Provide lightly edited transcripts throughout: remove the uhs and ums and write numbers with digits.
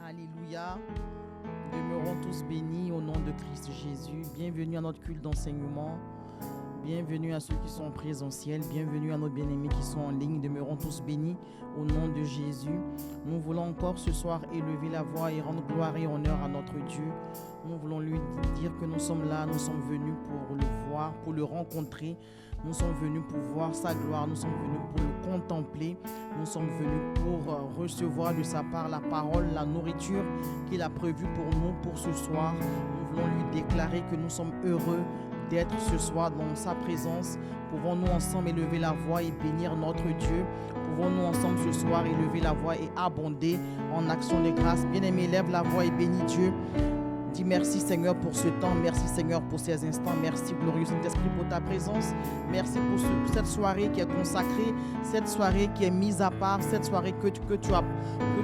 Alléluia. Demeurons tous bénis au nom de Christ Jésus. Bienvenue à notre culte d'enseignement. Bienvenue à ceux qui sont en présentiel. Bienvenue à nos bien-aimés qui sont en ligne. Demeurons tous bénis au nom de Jésus. Nous voulons encore ce soir élever la voix et rendre gloire et honneur à notre Dieu. Nous voulons lui dire que nous sommes là, nous sommes venus pour le voir, pour le rencontrer. Nous sommes venus pour voir sa gloire, nous sommes venus pour le contempler. Nous sommes venus pour recevoir de sa part la parole, la nourriture qu'il a prévue pour nous pour ce soir. Nous voulons lui déclarer que nous sommes heureux d'être ce soir dans sa présence. Pouvons-nous ensemble élever la voix et bénir notre Dieu? Pouvons-nous ensemble ce soir élever la voix et abonder en action de grâce? Bien-aimé, lève la voix et bénis Dieu. Dis merci Seigneur pour ce temps, merci Seigneur pour ces instants, merci glorieux Saint-Esprit pour ta présence, merci pour cette soirée qui est consacrée, cette soirée qui est mise à part, cette soirée que tu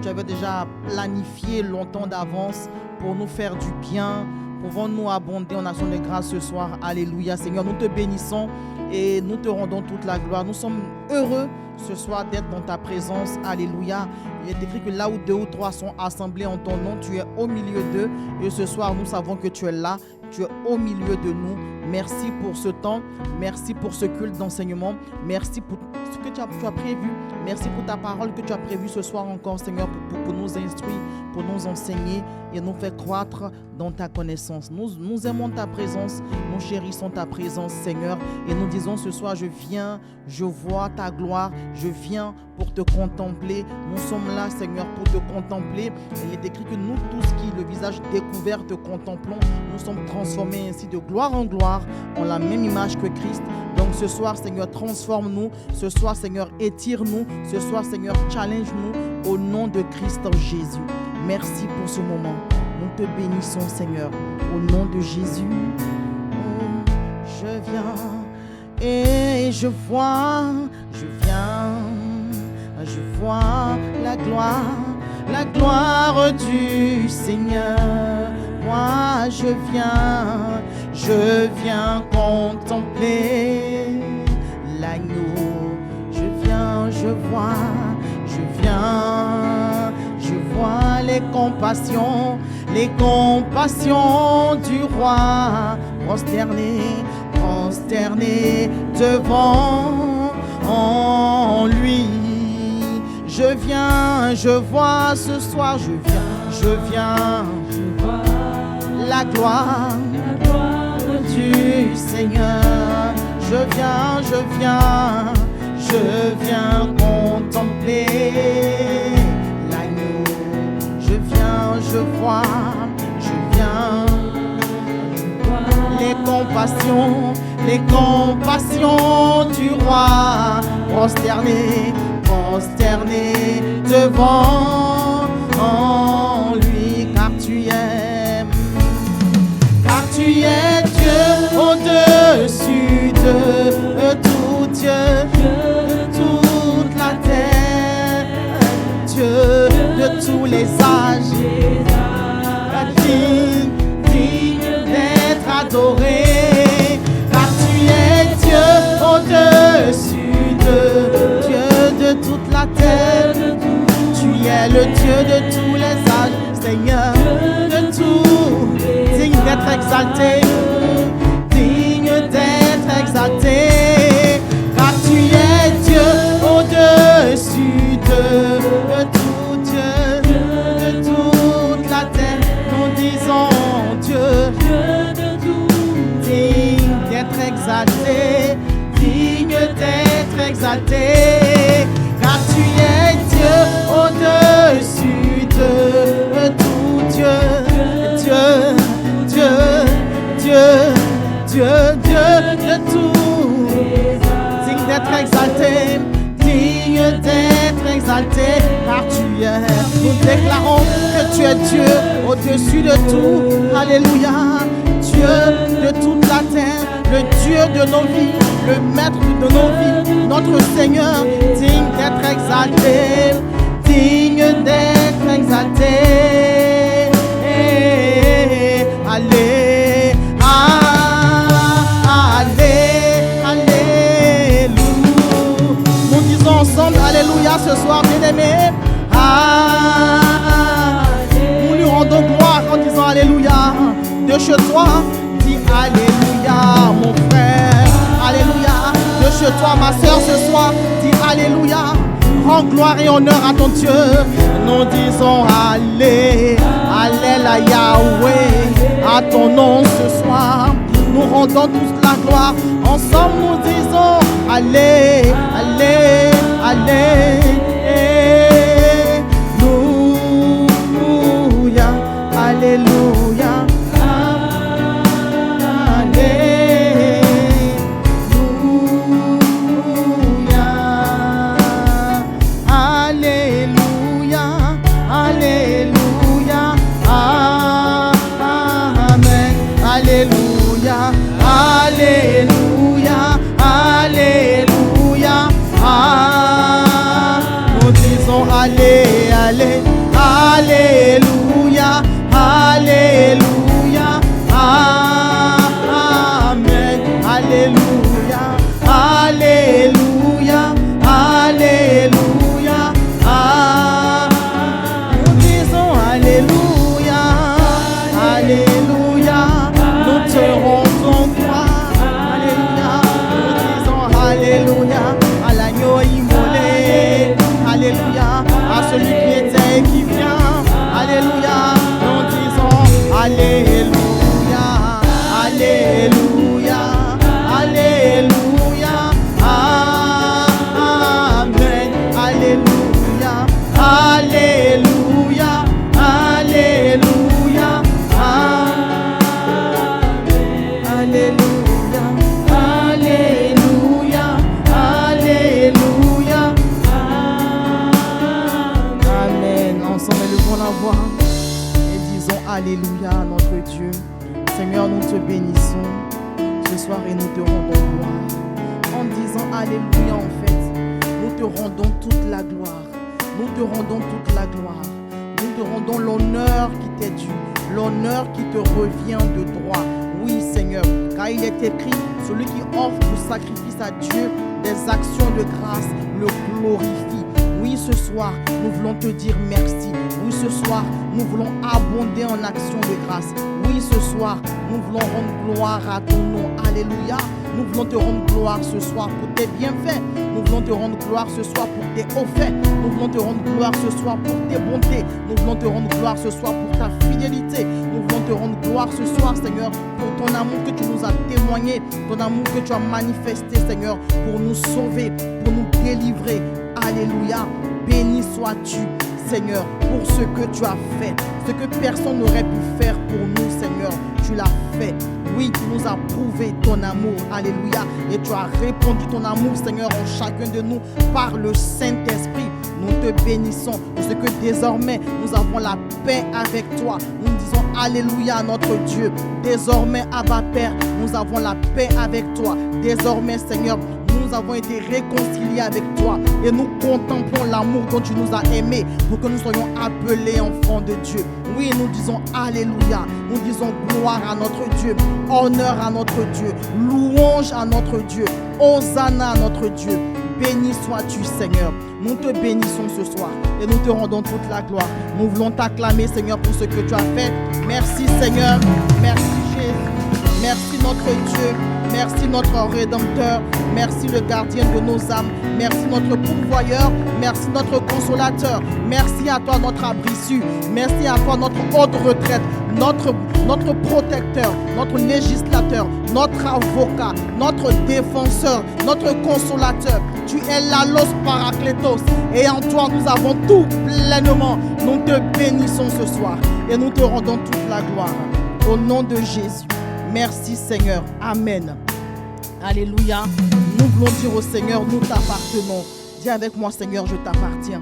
avais déjà planifiée longtemps d'avance pour nous faire du bien. Pouvons-nous abonder en action de grâce ce soir? Alléluia Seigneur, nous te bénissons et nous te rendons toute la gloire. Nous sommes heureux ce soir d'être dans ta présence. Alléluia. Il est écrit que là où 2 ou 3 sont assemblés en ton nom, tu es au milieu d'eux. Et ce soir, nous savons que tu es là. Tu es au milieu de nous. Merci pour ce temps. Merci pour ce culte d'enseignement. Merci pour ce que tu as prévu. Merci pour ta parole que tu as prévue ce soir encore, Seigneur, pour nous instruire, pour nous enseigner et nous faire croître dans ta connaissance. Nous aimons ta présence. Nous chérissons ta présence, Seigneur. Et nous disons ce soir, je viens, je vois ta gloire. Je viens pour te contempler. Nous sommes là, Seigneur, pour te contempler. Il est écrit que nous tous qui, le visage découvert, te contemplons, nous sommes transformés ainsi de gloire en gloire, en la même image que Christ. Donc ce soir, Seigneur, transforme-nous. Ce soir, Seigneur, étire-nous. Ce soir, Seigneur, challenge-nous au nom de Christ Jésus. Merci pour ce moment. Nous te bénissons, Seigneur, au nom de Jésus. Je viens et je vois la gloire du Seigneur. Moi je viens contempler l'agneau. Je vois les compassions du roi prosterné devant en lui. Je vois ce soir, je viens la gloire du Seigneur. Je viens contempler l'agneau. Je vois les compassions du roi prosterné devant en lui, car tu es Dieu au-dessus de tout Dieu, de toute la terre, Dieu de tous les âges, digne d'être adoré, car tu es Dieu au-dessus de Dieu de toute la terre. Tu es le Dieu de tous les âges, Seigneur de tout, digne d'être exalté, car tu es Dieu au-dessus de tout Dieu, de toute la terre. Nous disons Dieu, digne d'être exalté, car tu es Dieu au-dessus de tout Dieu, de tout, digne d'être exalté, car tu es. Nous déclarons que tu es Dieu au-dessus de tout. Alléluia. Dieu de toute la terre, le Dieu de nos vies, le maître de nos vies, notre Seigneur, digne d'être exalté, Alléluia. Nous disons ensemble Alléluia ce soir, bien-aimés. Alléluia. gloire et honneur à ton Dieu. Nous disons allez, allez à Yahweh, à ton nom ce soir. Nous rendons toute la gloire. Ensemble nous disons allez, allez, allez. Alléluia, alléluia. Alléluia, alléluia, nous disons allez, allez, alléluia, alléluia, amen, alléluia, alléluia, alléluia, nous disons alléluia, alléluia, nous te rendons gloire. Alléluia, à l'agneau immolé, alléluia, à celui qui était et qui vient, alléluia, nous disons alléluia, alléluia, alléluia, amen, alléluia, alléluia, alléluia, alléluia, alléluia. Alléluia. Amen. Ensemble, élevons la voix et disons Alléluia à notre Dieu. Seigneur, nous te bénissons ce soir et nous te rendons gloire. En disant Alléluia, en fait, nous te rendons toute la gloire. Nous te rendons toute la gloire. Nous te rendons l'honneur qui t'est dû, l'honneur qui te revient de droit. Oui, Seigneur, car il est écrit, celui qui offre le sacrifice à Dieu des actions de grâce le glorifie. Oui, ce soir, nous voulons te dire merci. Oui, ce soir, nous voulons abonder en actions de grâce. Oui, ce soir, nous voulons rendre gloire à ton nom. Alléluia. Nous voulons te rendre gloire ce soir pour tes bienfaits. Nous voulons te rendre gloire ce soir pour tes hauts faits. Nous voulons te rendre gloire ce soir pour tes bontés. Nous voulons te rendre gloire ce soir pour ta fidélité. Nous voulons te rendre gloire ce soir, Seigneur, pour ton amour que tu nous as témoigné, ton amour que tu as manifesté, Seigneur, pour nous sauver, pour nous délivrer. Alléluia. Béni sois-tu, Seigneur, pour ce que tu as fait. Ce que personne n'aurait pu faire pour nous, Seigneur, tu l'as fait. Oui, tu nous as prouvé ton amour. Alléluia. Et tu as répandu ton amour, Seigneur, en chacun de nous par le Saint-Esprit. Nous te bénissons parce que désormais, nous avons la paix avec toi. Nous disons Alléluia à notre Dieu. Désormais, Abba Père, nous avons la paix avec toi. Désormais, Seigneur, nous avons été réconciliés avec toi et nous contemplons l'amour dont tu nous as aimés pour que nous soyons appelés enfants de Dieu. Oui, nous disons Alléluia, nous disons gloire à notre Dieu, honneur à notre Dieu, louange à notre Dieu, Hosanna à notre Dieu. Béni sois-tu, Seigneur. Nous te bénissons ce soir et nous te rendons toute la gloire. Nous voulons t'acclamer, Seigneur, pour ce que tu as fait. Merci, Seigneur. Merci, Jésus. Merci, notre Dieu. Merci, notre Rédempteur. Merci, le gardien de nos âmes. Merci, notre pourvoyeur. Merci, notre consolateur. Merci à toi, notre abri sûr. Merci à toi, notre haute retraite. Notre protecteur, notre législateur, notre avocat, notre défenseur, notre consolateur. Tu es l'Allos Parakletos et en toi nous avons tout pleinement. Nous te bénissons ce soir et nous te rendons toute la gloire. Au nom de Jésus. Merci Seigneur. Amen. Alléluia. Nous voulons dire au Seigneur, nous t'appartenons. Dis avec moi, Seigneur, je t'appartiens.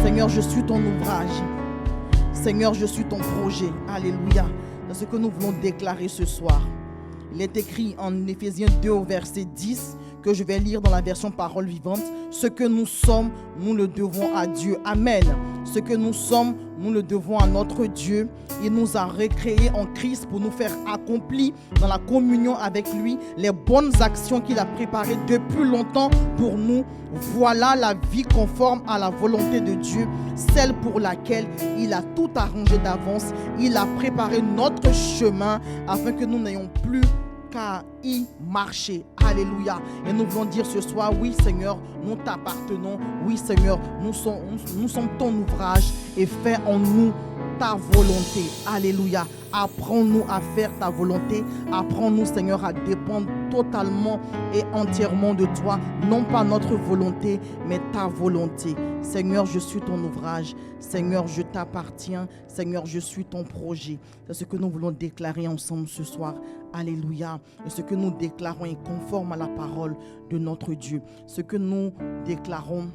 Seigneur, je suis ton ouvrage. Seigneur, je suis ton projet. Alléluia. C'est ce que nous voulons déclarer ce soir. Il est écrit en Éphésiens 2 au verset 10 que je vais lire dans la version parole vivante. Ce que nous sommes, nous le devons à Dieu. Amen. Ce que nous sommes, nous le devons à notre Dieu. Il nous a recréés en Christ pour nous faire accomplir dans la communion avec lui les bonnes actions qu'il a préparées depuis longtemps pour nous. Voilà la vie conforme à la volonté de Dieu, celle pour laquelle il a tout arrangé d'avance. Il a préparé notre chemin afin que nous n'ayons plus qu'à y marcher. Alléluia. Et nous voulons dire ce soir, oui Seigneur, nous t'appartenons. Oui Seigneur, nous sommes ton ouvrage et fais en nous ta volonté. Alléluia. Apprends-nous à faire ta volonté. Apprends-nous, Seigneur, à dépendre totalement et entièrement de toi. Non pas notre volonté, mais ta volonté. Seigneur, je suis ton ouvrage. Seigneur, je t'appartiens. Seigneur, je suis ton projet. C'est ce que nous voulons déclarer ensemble ce soir. Alléluia. Et ce que nous déclarons est conforme à la parole de notre Dieu. Ce que nous déclarons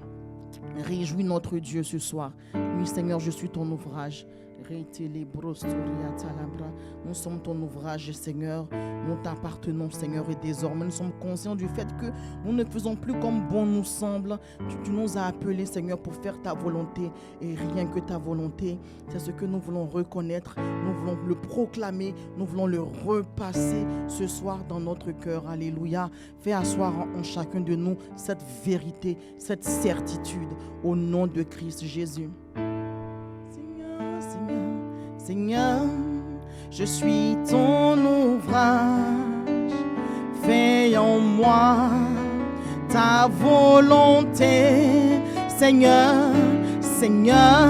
réjouit notre Dieu ce soir. Oui, Seigneur, je suis ton ouvrage. Nous sommes ton ouvrage, Seigneur. Nous t'appartenons, Seigneur, et désormais nous sommes conscients du fait que nous ne faisons plus comme bon nous semble. Tu nous as appelés, Seigneur, pour faire ta volonté et rien que ta volonté. C'est ce que nous voulons reconnaître, nous voulons le proclamer, nous voulons le repasser ce soir dans notre cœur. Alléluia. Fais asseoir en chacun de nous cette vérité, cette certitude au nom de Christ Jésus. Seigneur, je suis ton ouvrage, fais en moi ta volonté. Seigneur, Seigneur,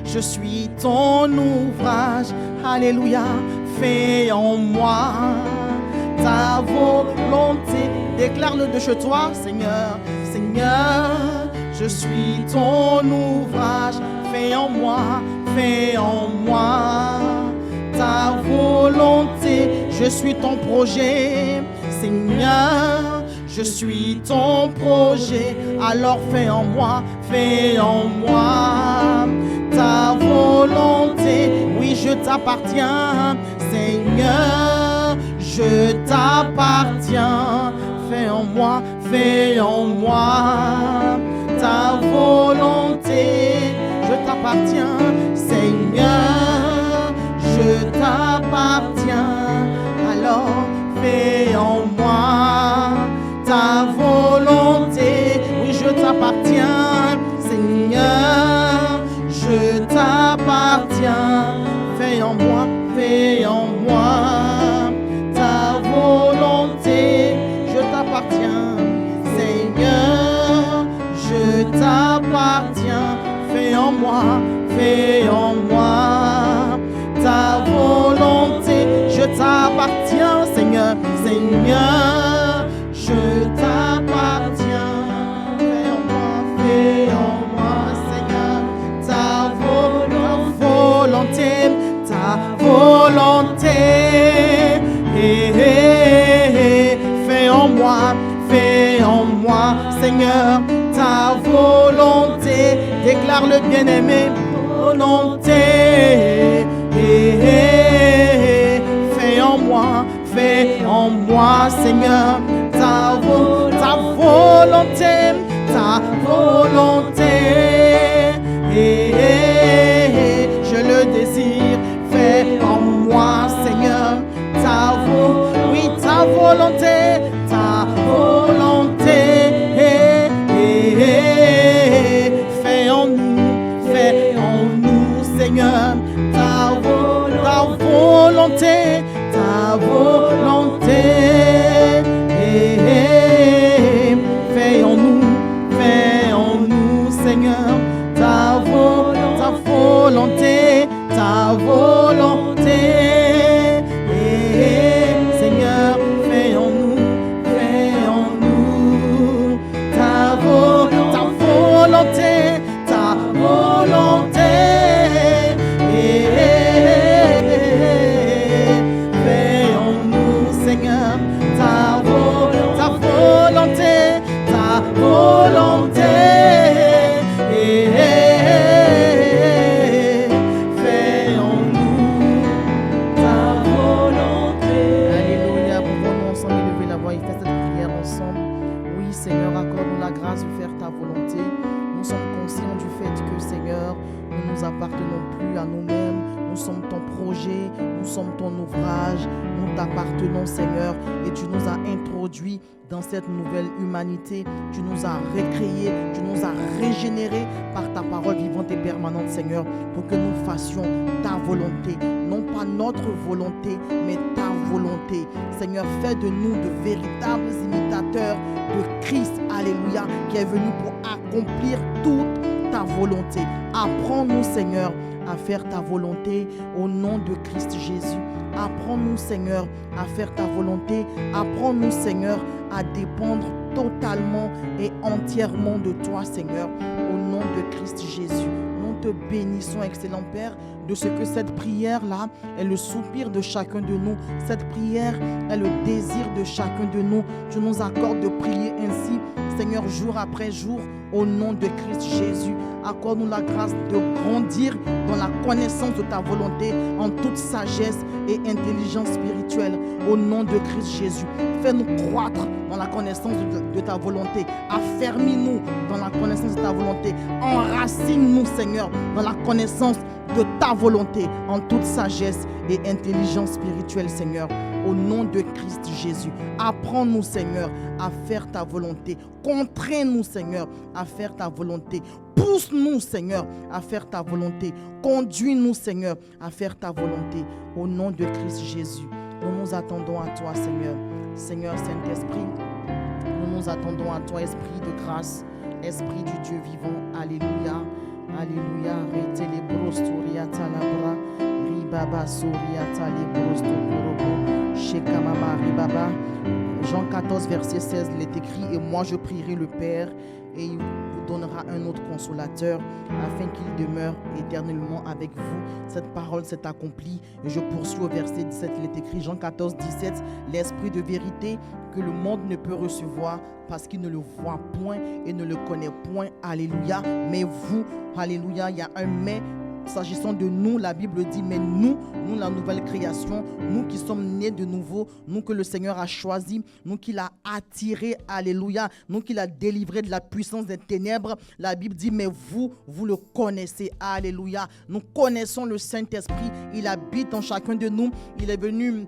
je suis ton ouvrage, alléluia, fais en moi ta volonté. Déclare-le de chez toi, Seigneur, Seigneur, je suis ton ouvrage, fais en moi ta volonté. Je suis ton projet, Seigneur, je suis ton projet. Alors fais en moi ta volonté. Oui, je t'appartiens, Seigneur, je t'appartiens. Fais en moi ta volonté. Je t'appartiens, Seigneur, je t'appartiens. Alors fais en moi ta volonté. Oui, je t'appartiens, Seigneur, je t'appartiens. Fais en moi ta volonté. Je t'appartiens, Seigneur, je t'appartiens. Fais en moi ta volonté. Je t'appartiens, Seigneur, Seigneur, je t'appartiens. Fais en moi, Seigneur, ta volonté, ta volonté. Fais en moi, Seigneur, ta volonté. Déclare le bien-aimé, volonté. Fais en moi, Seigneur, ta volonté, ta volonté. Je le désire, fais en moi, Seigneur, ta volonté, ta volonté. Fais en nous, Seigneur, ta volonté, ta volonté. Fais en nous, Seigneur, ta volonté, ta volonté. Seigneur, fais en nous ta volonté, ta volonté. Fais en nous, Seigneur, ta volonté, ta volonté. Fais en nous ta volonté. Alléluia, pouvons-nous ensemble élever la voix et faire cette prière ensemble. Oui, Seigneur, accorde-nous la grâce de faire ta volonté. Nous sommes conscients du fait que, Seigneur, nous ne nous appartenons plus à nous-mêmes. Nous sommes ton projet, nous sommes ton ouvrage. Nous t'appartenons, Seigneur, et tu nous as introduits dans cette nouvelle humanité. Tu nous as recréés, tu nous as régénérés par ta parole vivante et permanente, Seigneur, pour que nous fassions ta volonté. Non pas notre volonté, mais ta volonté. Seigneur, fais de nous de véritables imitateurs de Christ, alléluia, qui est venu pour accomplir toute ta volonté. Apprends-nous, Seigneur, à faire ta volonté au nom de Christ Jésus. Apprends-nous, Seigneur, à faire ta volonté. Apprends-nous, Seigneur, à dépendre totalement et entièrement de toi, Seigneur, au nom de Christ Jésus. Nous te bénissons, excellent Père, de ce que cette prière-là est le soupir de chacun de nous. Cette prière est le désir de chacun de nous. Tu nous accordes de prier ainsi, Seigneur, jour après jour, au nom de Christ Jésus. Accorde-nous la grâce de grandir dans la connaissance de ta volonté en toute sagesse et intelligence spirituelle, au nom de Christ Jésus. Fais-nous croître dans la connaissance de ta volonté. Affermis-nous dans la connaissance de ta volonté. Enracine-nous, Seigneur, dans la connaissance de ta volonté en toute sagesse et intelligence spirituelle, Seigneur, au nom de Christ Jésus. Apprends-nous, Seigneur, à faire ta volonté. Contrains-nous, Seigneur, à faire ta volonté. Pousse-nous, Seigneur, à faire ta volonté. Conduis-nous, Seigneur, à faire ta volonté. Au nom de Christ Jésus, nous nous attendons à toi, Seigneur. Seigneur Saint-Esprit, nous nous attendons à toi, Esprit de grâce, Esprit du Dieu vivant. Alléluia. Alléluia. Rete les brosturiata labra. Ribaba suriata les brostokorobo. Shekamama ribaba. Jean 14, verset 16, il est écrit: et moi je prierai le Père, et il vous donnera un autre consolateur, afin qu'il demeure éternellement avec vous. Cette parole s'est accomplie. Et je poursuis au verset 17, il est écrit, Jean 14, 17, l'Esprit de vérité que le monde ne peut recevoir parce qu'il ne le voit point et ne le connaît point. Alléluia. Mais vous, alléluia, il y a un mais. S'agissant de nous, la Bible dit, mais nous la nouvelle création, nous qui sommes nés de nouveau, nous que le Seigneur a choisi, nous qu'il a attiré, alléluia, nous qu'il a délivré de la puissance des ténèbres. La Bible dit, mais vous le connaissez, alléluia. Nous connaissons le Saint-Esprit, il habite en chacun de nous, il est venu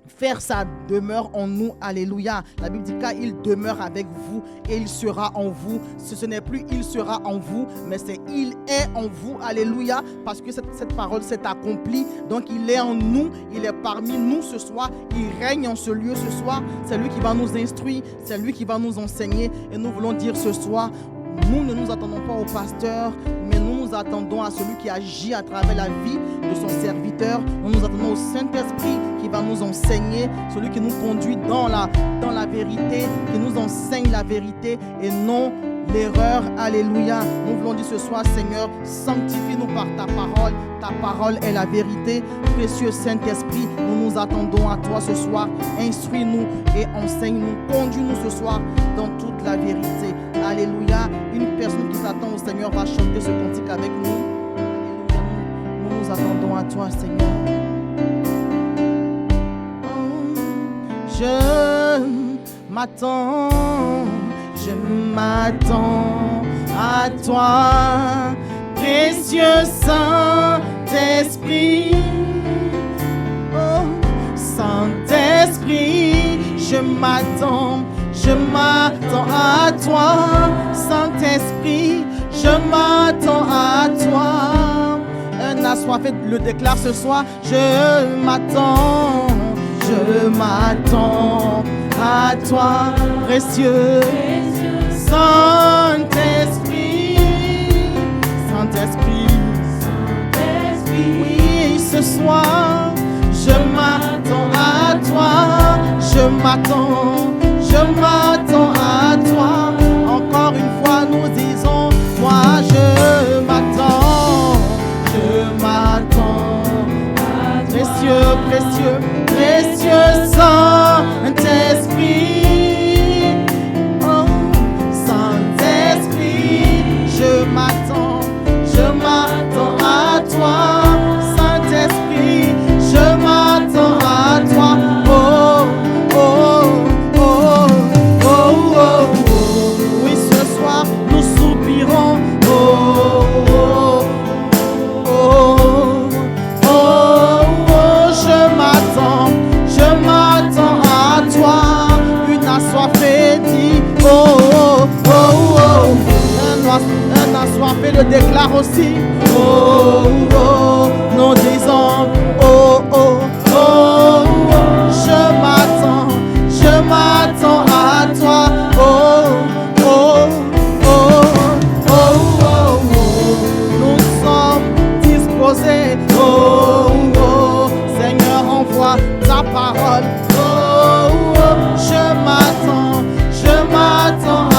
faire sa demeure en nous, alléluia. La Bible dit, car il demeure avec vous et il sera en vous. Ce n'est plus il sera en vous, mais c'est il est en vous, alléluia, parce que cette parole s'est accomplie. Donc il est en nous, il est parmi nous ce soir, il règne en ce lieu ce soir. C'est lui qui va nous instruire, c'est lui qui va nous enseigner. Et nous voulons dire ce soir, nous ne nous attendons pas au pasteur, mais nous nous attendons à celui qui agit à travers la vie de son serviteur. Nous nous attendons au Saint-Esprit qui va nous enseigner, celui qui nous conduit dans la vérité, qui nous enseigne la vérité et non l'erreur. Alléluia. Nous voulons dire ce soir, Seigneur, sanctifie-nous par ta parole. Ta parole est la vérité. Précieux Saint-Esprit, nous nous attendons à toi ce soir. Instruis-nous et enseigne-nous. Conduis-nous ce soir dans toute la vérité. Alléluia. Une personne qui s'attend au Seigneur va chanter ce cantique avec nous. Alléluia. Nous nous attendons à toi, Seigneur. Je m'attends à toi, précieux Saint-Esprit. Oh, Saint-Esprit, je m'attends à toi. Saint-Esprit, je m'attends à toi. Un assoiffé le déclare ce soir. Je m'attends à toi, précieux Saint-Esprit. Saint-Esprit, oui, ce soir, je m'attends à toi. Je m'attends à toi. Encore une fois, nous disons, moi je m'attends à précieux Saint-Esprit. Oh, Saint-Esprit, je m'attends à toi. Saint-Esprit, je m'attends à toi. Oh, oh, oh, oh, oh, oh. oh, oh, nous disons, oh, oh, oh, oh, je m'attends à toi, oh, oh, oh, oh, oh, oh, nous sommes disposés, oh, oh, Seigneur, envoie ta parole, oh, oh, je m'attends à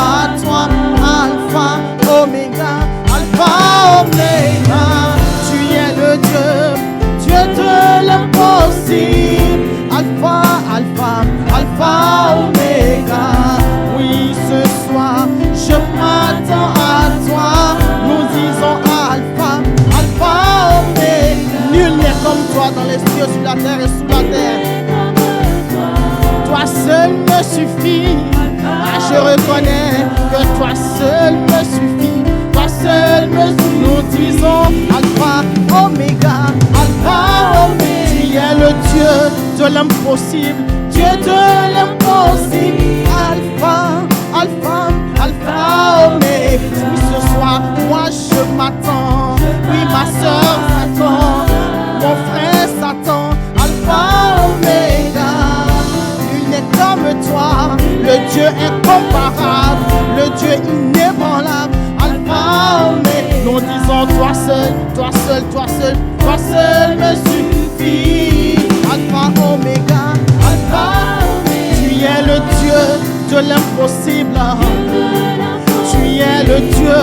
toi, Alpha, Oméga, Alpha, Oméga, tu es le Dieu de l'impossible, Alpha, Alpha, Alpha, Oméga, oui, ce soir, je m'attends à toi, nous disons Alpha, Alpha, Oméga, nul n'est comme toi dans les cieux, sur la terre et sous la terre, toi seul me suffit. Ah, je reconnais que toi seul me suffit. Toi seul me suffit. Nous disons Alpha, Oméga, Alpha, Oméga. Tu es le Dieu de l'impossible, Dieu de l'impossible. Alpha, Alpha, Alpha, Oméga. Oui, ce soir, moi je m'attends. Oui, ma soeur s'attend. Mon frère s'attend. Alpha, Oméga. Comme toi, le Dieu incomparable, le Dieu inébranlable, Alpha, Oméga. Nous disons toi seul, toi seul, toi seul, toi seul me suffit. Alpha, Oméga, Alpha, Oméga. Tu es le Dieu de l'impossible. Tu es le Dieu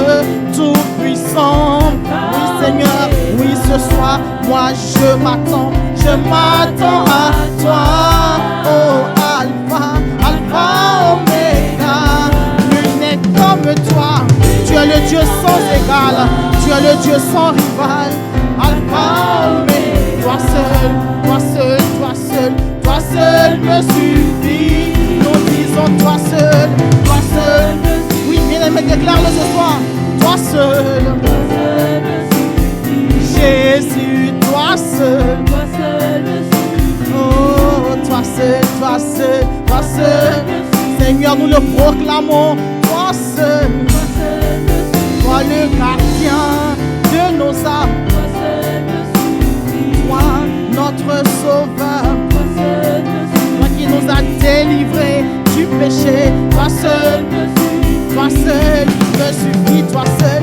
tout-puissant. Oui, Seigneur, oui, ce soir, moi je m'attends à toi. Oh, Alpha, Alpha, Oméga, nul n'est comme toi. Tu es le Dieu sans égal, tu es le Dieu sans rival. Alpha, Oméga, toi seul, toi seul, toi seul, toi seul me suffit. Nous disons toi seul, toi seul. Oui, bien-aimé, déclare-le ce soir. Toi seul, Jésus, toi seul. Oh, toi seul, toi seul, toi seul. Seigneur, nous le proclamons. Toi seul, toi le gardien de nos âmes. Toi, notre sauveur. Toi qui nous as délivrés du péché. Toi seul, toi seul me suffit. Toi seul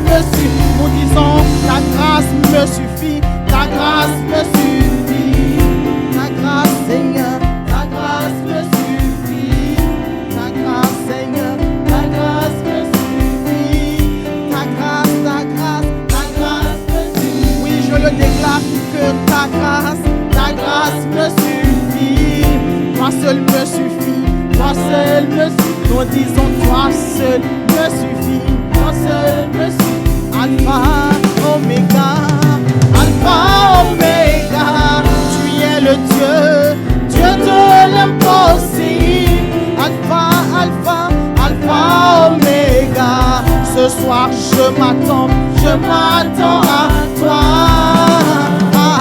me suffit. Nous disons, ta grâce me suffit. Ta grâce me suffit. Ta grâce, Seigneur, ta grâce me suffit. Ta grâce, Seigneur, ta grâce me suffit. Ta grâce me suffit. Oui, je le déclare que ta grâce me suffit. Toi seul me suffit. Toi seul me suffit. Nous disons, toi seul me suffit. Toi seul me suffit. Alpha, Oméga, Alpha, Oméga, tu es le Dieu de l'impossible. Alpha, Alpha, Alpha, Oméga. Ce soir je m'attends à toi.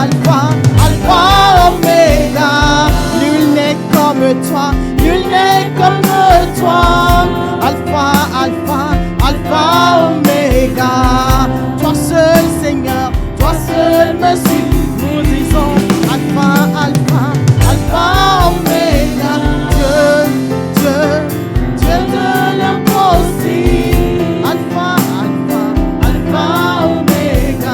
Alpha, Alpha, Oméga. Nul n'est comme toi, nul n'est comme toi. Alpha, Alpha, Alpha, Oméga. Toi seul, Seigneur, toi seul me suffit. Nous disons Alpha, Alpha, Alpha, Oméga. Dieu de l'impossible. Alpha, Alpha, Alpha, Oméga.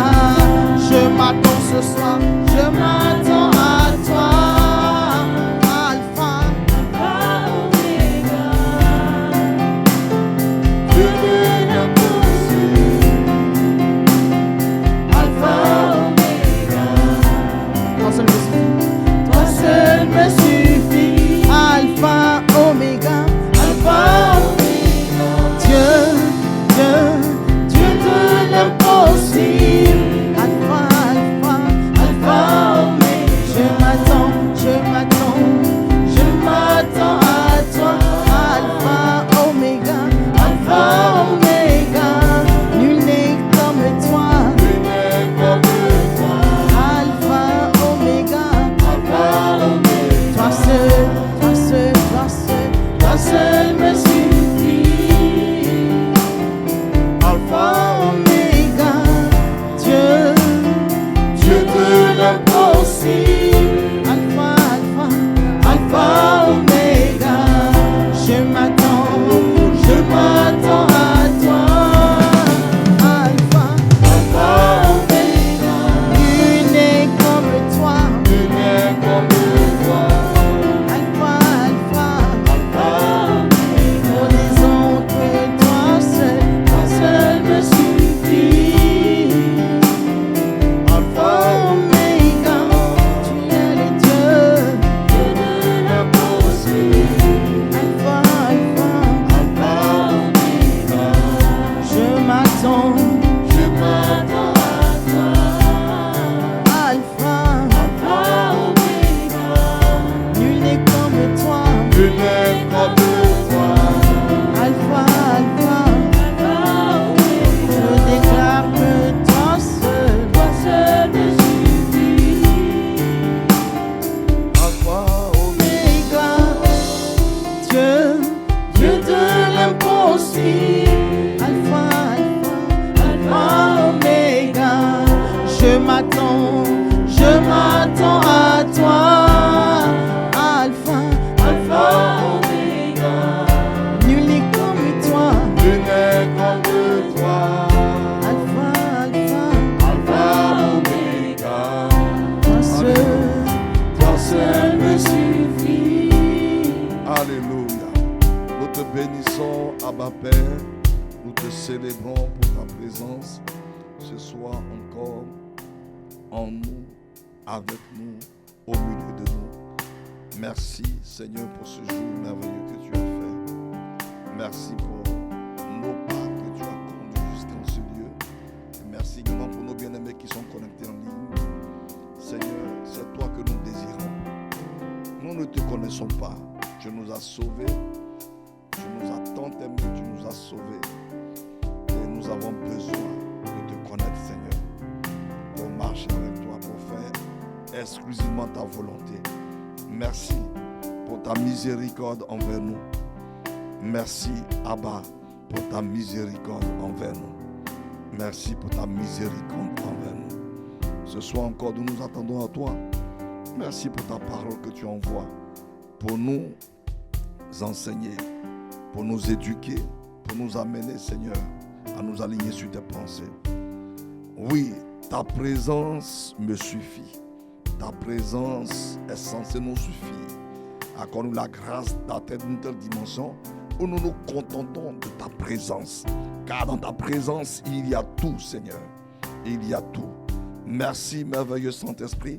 possible. Alpha, Alpha, Alpha, Oméga, je m'attends à toi. Alpha, Alpha, Oméga, unique comme toi. unique comme toi. Alpha, Alpha, Alpha, Oméga, nous disons que toi seul me suffit. Alpha, Oméga, tu es le Dieu. Dieu de l'impossible. Alpha, Alpha, Alpha, Oméga, je m'attends. à toi. Alpha, Alpha, Oméga, nul n'est comme toi. unique comme toi. Alpha, Alpha, Alpha, Oméga, je déclare que toi seul me suffit. Alpha, Oméga, Dieu, Dieu de l'impossible. Alpha, Alpha, Alpha, Oméga, je m'attends à toi. Alpha, Alpha, Oméga, nul n'est comme toi. unique comme toi. Alpha, Alpha, Alpha, Oméga, toi seul me suffit. Alléluia. Nous te bénissons, Abba Père. Nous te célébrons pour ta présence ce soir encore en nous, avec nous, au milieu de nous. Merci Seigneur pour ce jour merveilleux que tu as fait. Merci pour nos pas que tu as conduits jusqu'en ce lieu. Et merci également pour nos bien-aimés qui sont connectés en ligne. Seigneur, c'est toi que nous désirons. Nous ne te connaissons pas. Tu nous as sauvés. Tu nous as tant aimés. Tu nous as sauvés. Et nous avons besoin de te connaître, Seigneur. Pour marcher avec toi, pour faire exclusivement ta volonté. Merci pour ta miséricorde envers nous. Merci, Abba, pour ta miséricorde envers nous. Merci pour ta miséricorde envers nous. Ce soir encore, nous nous attendons à toi. Merci pour ta parole que tu envoies pour nous enseigner, pour nous éduquer, pour nous amener, Seigneur, à nous aligner sur tes pensées. Oui, ta présence me suffit. Ta présence est censée nous suffire. Accorde-nous la grâce d'atteindre une telle dimension où nous nous contentons de ta présence. Car dans ta présence, il y a tout, Seigneur. Il y a tout. Merci, merveilleux Saint-Esprit.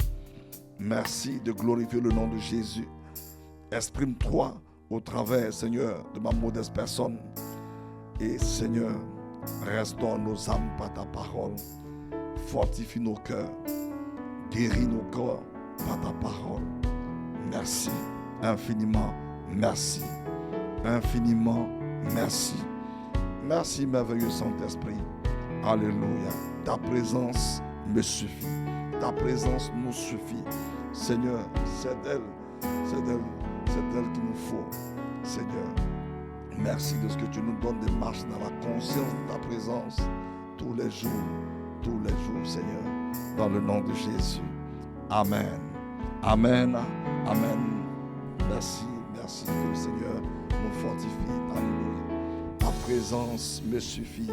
Merci de glorifier le nom de Jésus. Exprime-toi au travers, Seigneur, de ma modeste personne. Et Seigneur, restaure nos âmes par ta parole. Fortifie nos cœurs. Guéris nos corps par ta parole. Merci infiniment. Merci. Infiniment. Merci. Merci, merveilleux Saint-Esprit. Alléluia. Ta présence me suffit. Ta présence nous suffit. Seigneur, c'est d'elle qu'il nous faut. Seigneur, merci de ce que tu nous donnes de marcher dans la conscience de ta présence tous les jours, Seigneur, dans le nom de Jésus. Amen. Amen. Amen. Merci que le Seigneur nous fortifie. Alléluia. Ta présence me suffit.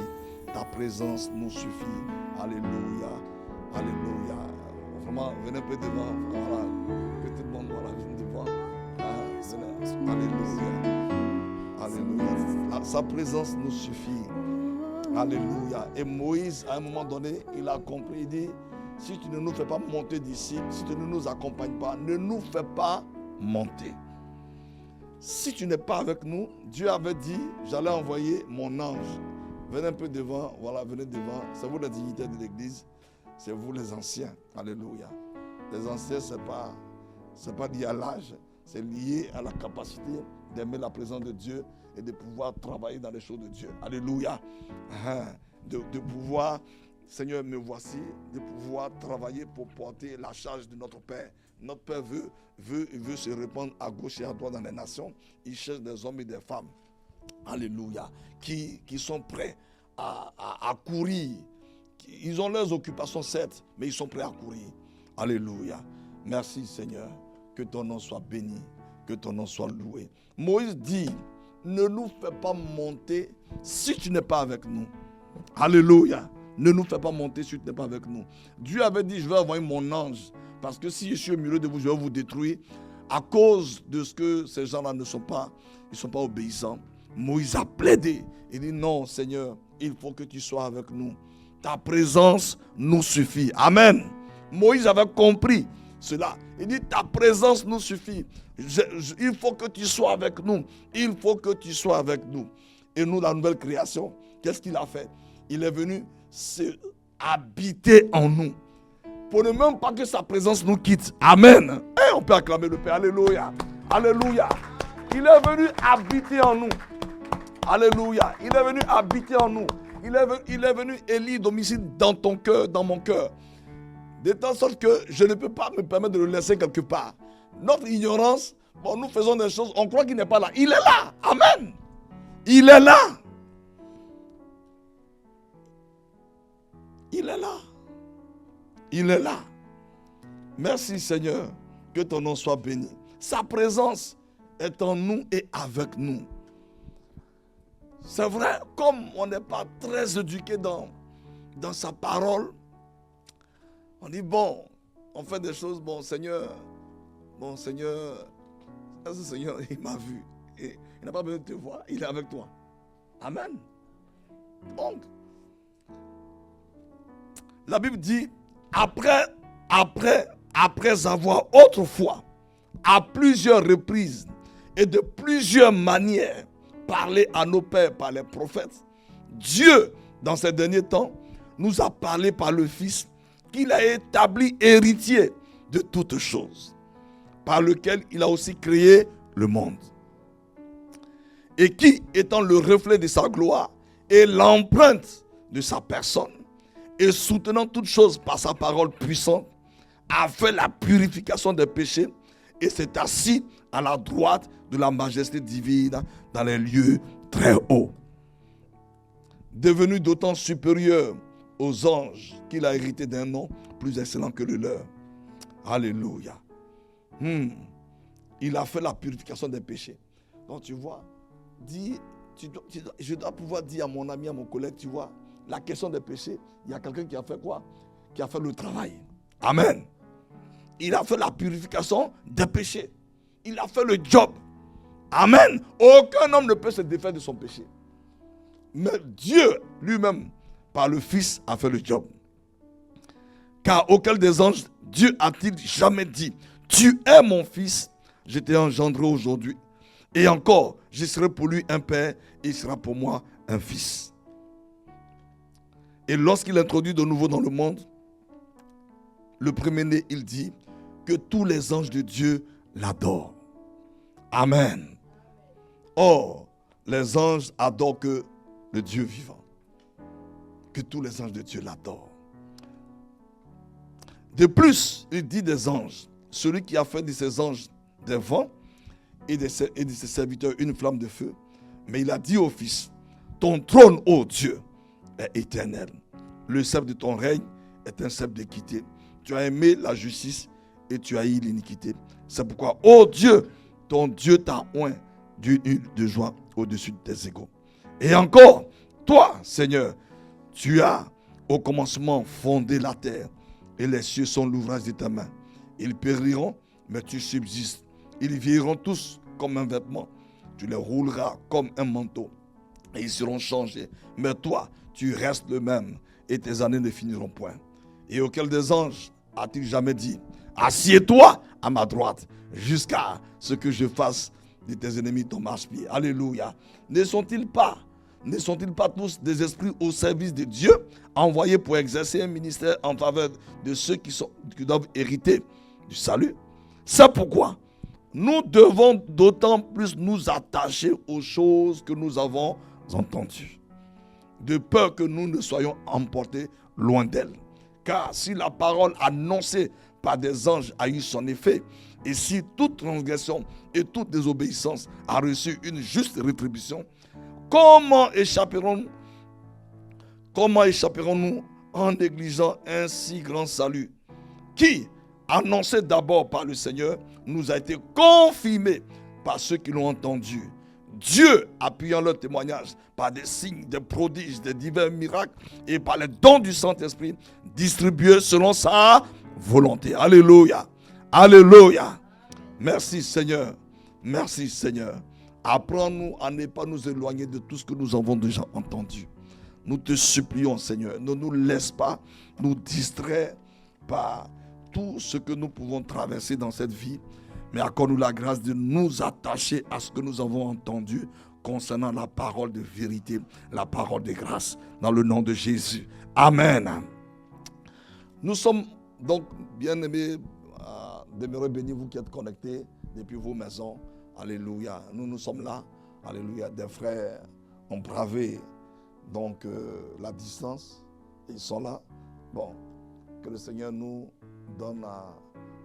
Ta présence nous suffit. Alléluia. Alléluia. Vraiment, venez un peu devant. Voilà. Petit monde, voilà, venez devant. Alléluia. Alléluia. Sa présence nous suffit. Alléluia. Et Moïse, à un moment donné, il a compris, il dit, si tu ne nous fais pas monter d'ici, si tu ne nous accompagnes pas, ne nous fais pas monter. Si tu n'es pas avec nous, Dieu avait dit, j'allais envoyer mon ange. Venez un peu devant, voilà, venez devant. C'est vous les dignitaires de l'église, c'est vous les anciens. Alléluia. Les anciens, c'est pas lié à l'âge, c'est lié à la capacité d'aimer la présence de Dieu et de pouvoir travailler dans les choses de Dieu. Alléluia. De pouvoir, Seigneur, me voici, de pouvoir travailler pour porter la charge de notre Père. Notre Père veut se répandre à gauche et à droite dans les nations. Il cherche des hommes et des femmes. Alléluia. Qui sont prêts à courir. Ils ont leurs occupations, certes, mais ils sont prêts à courir. Alléluia. Merci Seigneur, que ton nom soit béni, que ton nom soit loué. Moïse dit, ne nous fais pas monter si tu n'es pas avec nous. Alléluia. Ne nous fais pas monter si tu n'es pas avec nous. Dieu avait dit, je vais envoyer mon ange, parce que si je suis au milieu de vous, je vais vous détruire à cause de ce que ces gens-là ne sont pas, ils ne sont pas obéissants. Moïse a plaidé. Il dit, non Seigneur, il faut que tu sois avec nous. Ta présence nous suffit. Amen. Moïse avait compris cela. Il dit, ta présence nous suffit. Il faut que tu sois avec nous. Il faut que tu sois avec nous. Et nous, la nouvelle création, qu'est-ce qu'il a fait? Il est venu habiter en nous. Pour ne même pas que sa présence nous quitte. Amen. Et on peut acclamer le Père. Alléluia. Alléluia. Il est venu habiter en nous. Alléluia. Il est venu habiter en nous. Il est venu élire domicile dans ton cœur, dans mon cœur. De telle sorte que je ne peux pas me permettre de le laisser quelque part. Notre ignorance, bon, nous faisons des choses, on croit qu'il n'est pas là. Il est là. Amen. Il est là. Il est là. Il est là. Merci Seigneur, que ton nom soit béni. Sa présence est en nous et avec nous. C'est vrai, comme on n'est pas très éduqué dans sa parole, on dit bon, on fait des choses, bon Seigneur, ce Seigneur, il m'a vu. Et il n'a pas besoin de te voir, il est avec toi. Amen. Donc, la Bible dit, après avoir autrefois, à plusieurs reprises et de plusieurs manières, parlé à nos pères par les prophètes, Dieu, dans ces derniers temps, nous a parlé par le Fils, qu'il a établi héritier de toutes choses, par lequel il a aussi créé le monde. Et qui, étant le reflet de sa gloire et l'empreinte de sa personne, et soutenant toutes choses par sa parole puissante, a fait la purification des péchés et s'est assis à la droite de la majesté divine dans les lieux très hauts. Devenu d'autant supérieur aux anges qu'il a hérité d'un nom plus excellent que le leur. Alléluia. Il a fait la purification des péchés. Donc tu vois, je dois pouvoir dire à mon ami, à mon collègue, tu vois, la question des péchés, il y a quelqu'un qui a fait quoi? Qui a fait le travail. Amen. Il a fait la purification des péchés. Il a fait le job. Amen. Aucun homme ne peut se défaire de son péché. Mais Dieu lui-même, par le Fils, a fait le job. Car auquel des anges, Dieu a-t-il jamais dit, tu es mon Fils, je t'ai engendré aujourd'hui. Et encore, je serai pour lui un père, et il sera pour moi un fils. Et lorsqu'il introduit de nouveau dans le monde, le premier-né, il dit que tous les anges de Dieu l'adorent. Amen. Or, les anges adorent que le Dieu vivant. Que tous les anges de Dieu l'adorent. De plus, il dit des anges, celui qui a fait de ses anges des vents et de ses serviteurs une flamme de feu. Mais il a dit au Fils, ton trône, ô Dieu, est éternel. Le sceptre de ton règne est un sceptre d'équité. Tu as aimé la justice et tu as haï l'iniquité. C'est pourquoi, ô Dieu, ton Dieu t'a oint d'une huile de joie au-dessus de tes égaux. Et encore, toi, Seigneur, tu as au commencement fondé la terre et les cieux sont l'ouvrage de ta main. Ils périront, mais tu subsistes. Ils vieilliront tous comme un vêtement. Tu les rouleras comme un manteau et ils seront changés. Mais toi, tu restes le même et tes années ne finiront point. Et auquel des anges a-t-il jamais dit, assieds-toi à ma droite jusqu'à ce que je fasse de tes ennemis ton marchepied. Alléluia. Ne sont-ils pas tous des esprits au service de Dieu, envoyés pour exercer un ministère en faveur de ceux qui doivent hériter du salut? C'est pourquoi nous devons d'autant plus nous attacher aux choses que nous avons entendues, de peur que nous ne soyons emportés loin d'elles. Car si la parole annoncée par des anges a eu son effet, et si toute transgression et toute désobéissance a reçu une juste rétribution, comment échapperons-nous en négligeant un si grand salut qui, annoncé d'abord par le Seigneur, nous a été confirmé par ceux qui l'ont entendu. Dieu, appuyant leur témoignage par des signes, des prodiges, des divers miracles et par les dons du Saint-Esprit, distribués selon sa volonté. Alléluia. Alléluia. Merci Seigneur. Merci Seigneur. Apprends-nous à ne pas nous éloigner de tout ce que nous avons déjà entendu. Nous te supplions Seigneur, ne nous laisse pas nous distraire par tout ce que nous pouvons traverser dans cette vie, mais accorde-nous la grâce de nous attacher à ce que nous avons entendu concernant la parole de vérité, la parole de grâce, dans le nom de Jésus. Amen. Nous sommes donc bien-aimés, demeurez bénis vous qui êtes connectés depuis vos maisons. Alléluia. Nous sommes là. Alléluia. Des frères ont bravé donc la distance. Ils sont là. Bon, que le Seigneur nous donne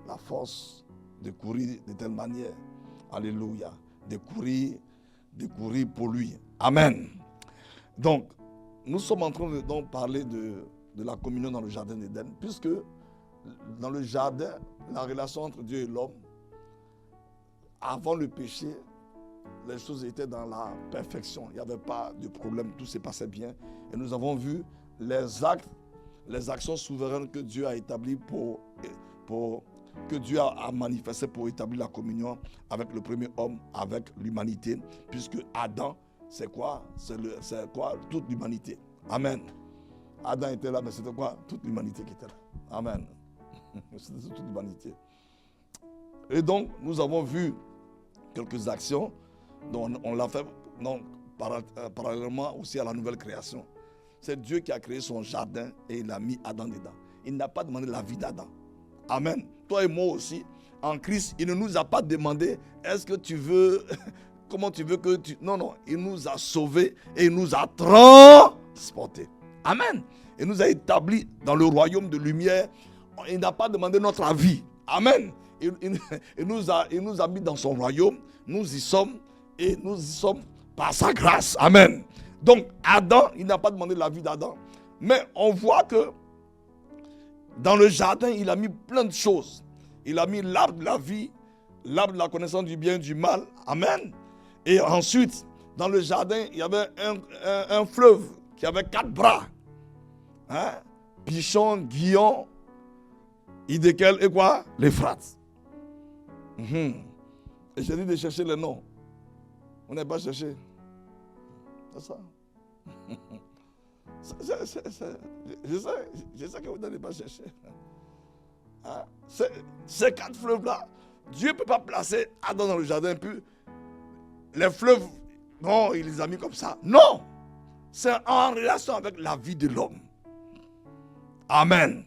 la force de courir de telle manière. Alléluia. De courir pour lui. Amen. Donc, nous sommes en train de donc parler de la communion dans le jardin d'Éden, puisque dans le jardin, la relation entre Dieu et l'homme, avant le péché, les choses étaient dans la perfection. Il n'y avait pas de problème, tout se passait bien. Et nous avons vu les actes, les actions souveraines que Dieu a établies que Dieu a manifesté pour établir la communion avec le premier homme, avec l'humanité, puisque Adam, c'est quoi? C'est quoi? Toute l'humanité. Amen. Adam était là, mais c'était quoi? Toute l'humanité qui était là. Amen. C'était toute l'humanité. Et donc, nous avons vu quelques actions dont on l'a fait donc, parallèlement aussi à la nouvelle création. C'est Dieu qui a créé son jardin et il a mis Adam dedans. Il n'a pas demandé la vie d'Adam. Amen. Toi et moi aussi, en Christ, il ne nous a pas demandé, est-ce que tu veux, comment tu veux que tu... Non, il nous a sauvés et il nous a transportés. Amen. Il nous a établis dans le royaume de lumière. Il n'a pas demandé notre avis. Amen. Il nous a mis dans son royaume. Nous y sommes et nous y sommes par sa grâce. Amen. Donc, Adam, il n'a pas demandé la vie d'Adam. Mais on voit que dans le jardin, il a mis plein de choses. Il a mis l'arbre de la vie, l'arbre de la connaissance du bien et du mal. Amen. Et ensuite, dans le jardin, il y avait un fleuve qui avait 4 bras. Hein? Pichon, Guillon, Hiddekel et quoi? L'Euphrate. Et j'ai dit de chercher les noms. On n'a pas cherché. C'est ça. Je sais que vous n'allez pas chercher. Hein? Ces 4 fleuves-là, Dieu ne peut pas placer Adam dans le jardin. Puis les fleuves, non, il les a mis comme ça. Non! C'est en relation avec la vie de l'homme. Amen.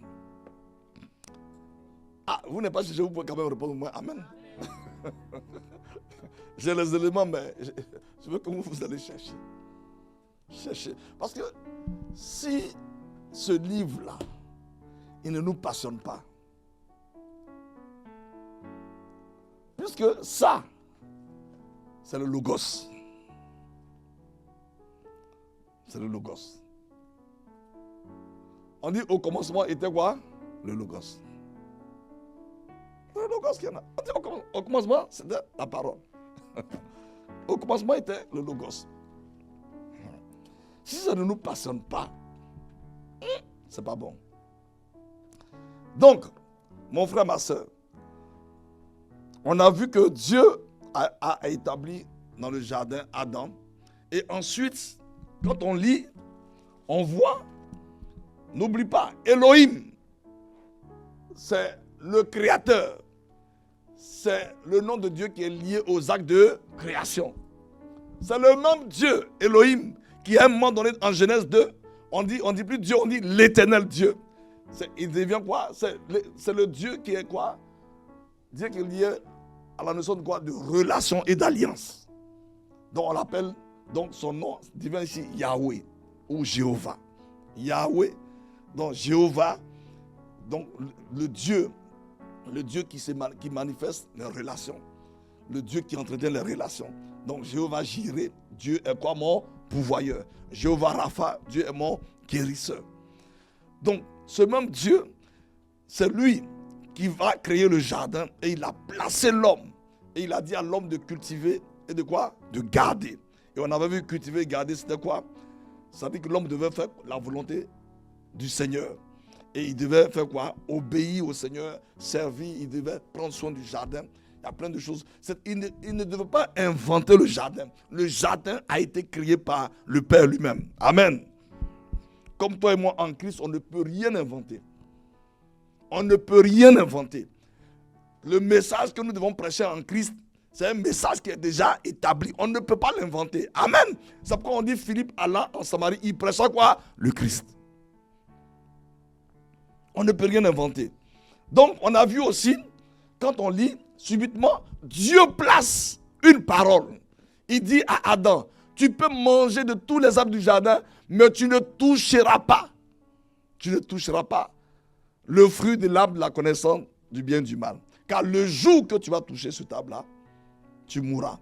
Ah, vous n'êtes pas cherché, vous pouvez quand même répondre moi. Amen. J'ai les éléments, mais je veux que vous allez chercher. Chercher. Parce que si ce livre-là, il ne nous passionne pas, puisque ça, c'est le Logos. C'est le Logos. On dit au commencement était quoi? Le Logos. Le Logos qu'il y en a. On dit au commencement, c'était la parole. Au commencement était le Logos. Si ça ne nous passionne pas, c'est pas bon. Donc, mon frère, ma soeur, on a vu que Dieu a établi dans le jardin Adam. Et ensuite, quand on lit, on voit, n'oublie pas, Elohim, c'est le créateur. C'est le nom de Dieu qui est lié aux actes de création. C'est le même Dieu, Elohim, qui à un moment donné, en Genèse 2, on dit plus Dieu, on dit l'éternel Dieu. Il devient quoi? C'est le Dieu qui est quoi? Dieu qui est lié à la notion de quoi? De relation et d'alliance. Donc on l'appelle, donc son nom devient ici Yahweh ou Jéhovah. Yahweh, donc Jéhovah, donc le Dieu qui manifeste les relations. Le Dieu qui entretient les relations. Donc Jéhovah Jireh, Dieu est quoi? Mon pourvoyeur. Jéhovah Rapha, Dieu est mon guérisseur. Donc ce même Dieu, c'est lui qui va créer le jardin et il a placé l'homme. Et il a dit à l'homme de cultiver et de quoi? De garder. Et on avait vu cultiver et garder, c'était quoi? Ça veut dire que l'homme devait faire la volonté du Seigneur. Et il devait faire quoi? Obéir au Seigneur, servir, il devait prendre soin du jardin. Il y a plein de choses. Il ne devait pas inventer le jardin. Le jardin a été créé par le Père lui-même. Amen. Comme toi et moi en Christ, on ne peut rien inventer. On ne peut rien inventer. Le message que nous devons prêcher en Christ, c'est un message qui est déjà établi. On ne peut pas l'inventer. Amen. C'est pourquoi on dit Philippe alla en Samarie, il prêcha quoi? Le Christ. On ne peut rien inventer. Donc, on a vu aussi, quand on lit, subitement, Dieu place une parole. Il dit à Adam, tu peux manger de tous les arbres du jardin, mais tu ne toucheras pas. Tu ne toucheras pas le fruit de l'arbre de la connaissance du bien et du mal. Car le jour que tu vas toucher ce arbre-là, tu mourras.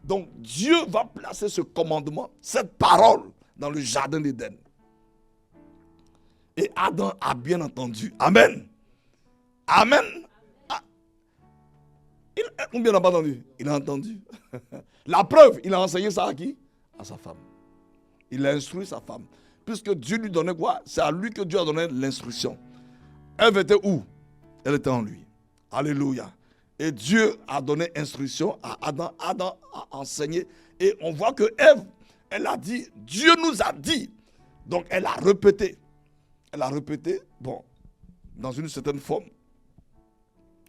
Donc, Dieu va placer ce commandement, cette parole, dans le jardin d'Éden. Et Adam a bien entendu. Amen. Amen. Ah. Combien n'a pas entendu? Il a entendu. La preuve, il a enseigné ça à qui? À sa femme. Il a instruit sa femme. Puisque Dieu lui donnait quoi? C'est à lui que Dieu a donné l'instruction. Ève était où? Elle était en lui. Alléluia. Et Dieu a donné instruction à Adam. Adam a enseigné. Et on voit que Ève, elle a dit, Dieu nous a dit. Donc elle a répété. Elle a répété, bon, dans une certaine forme.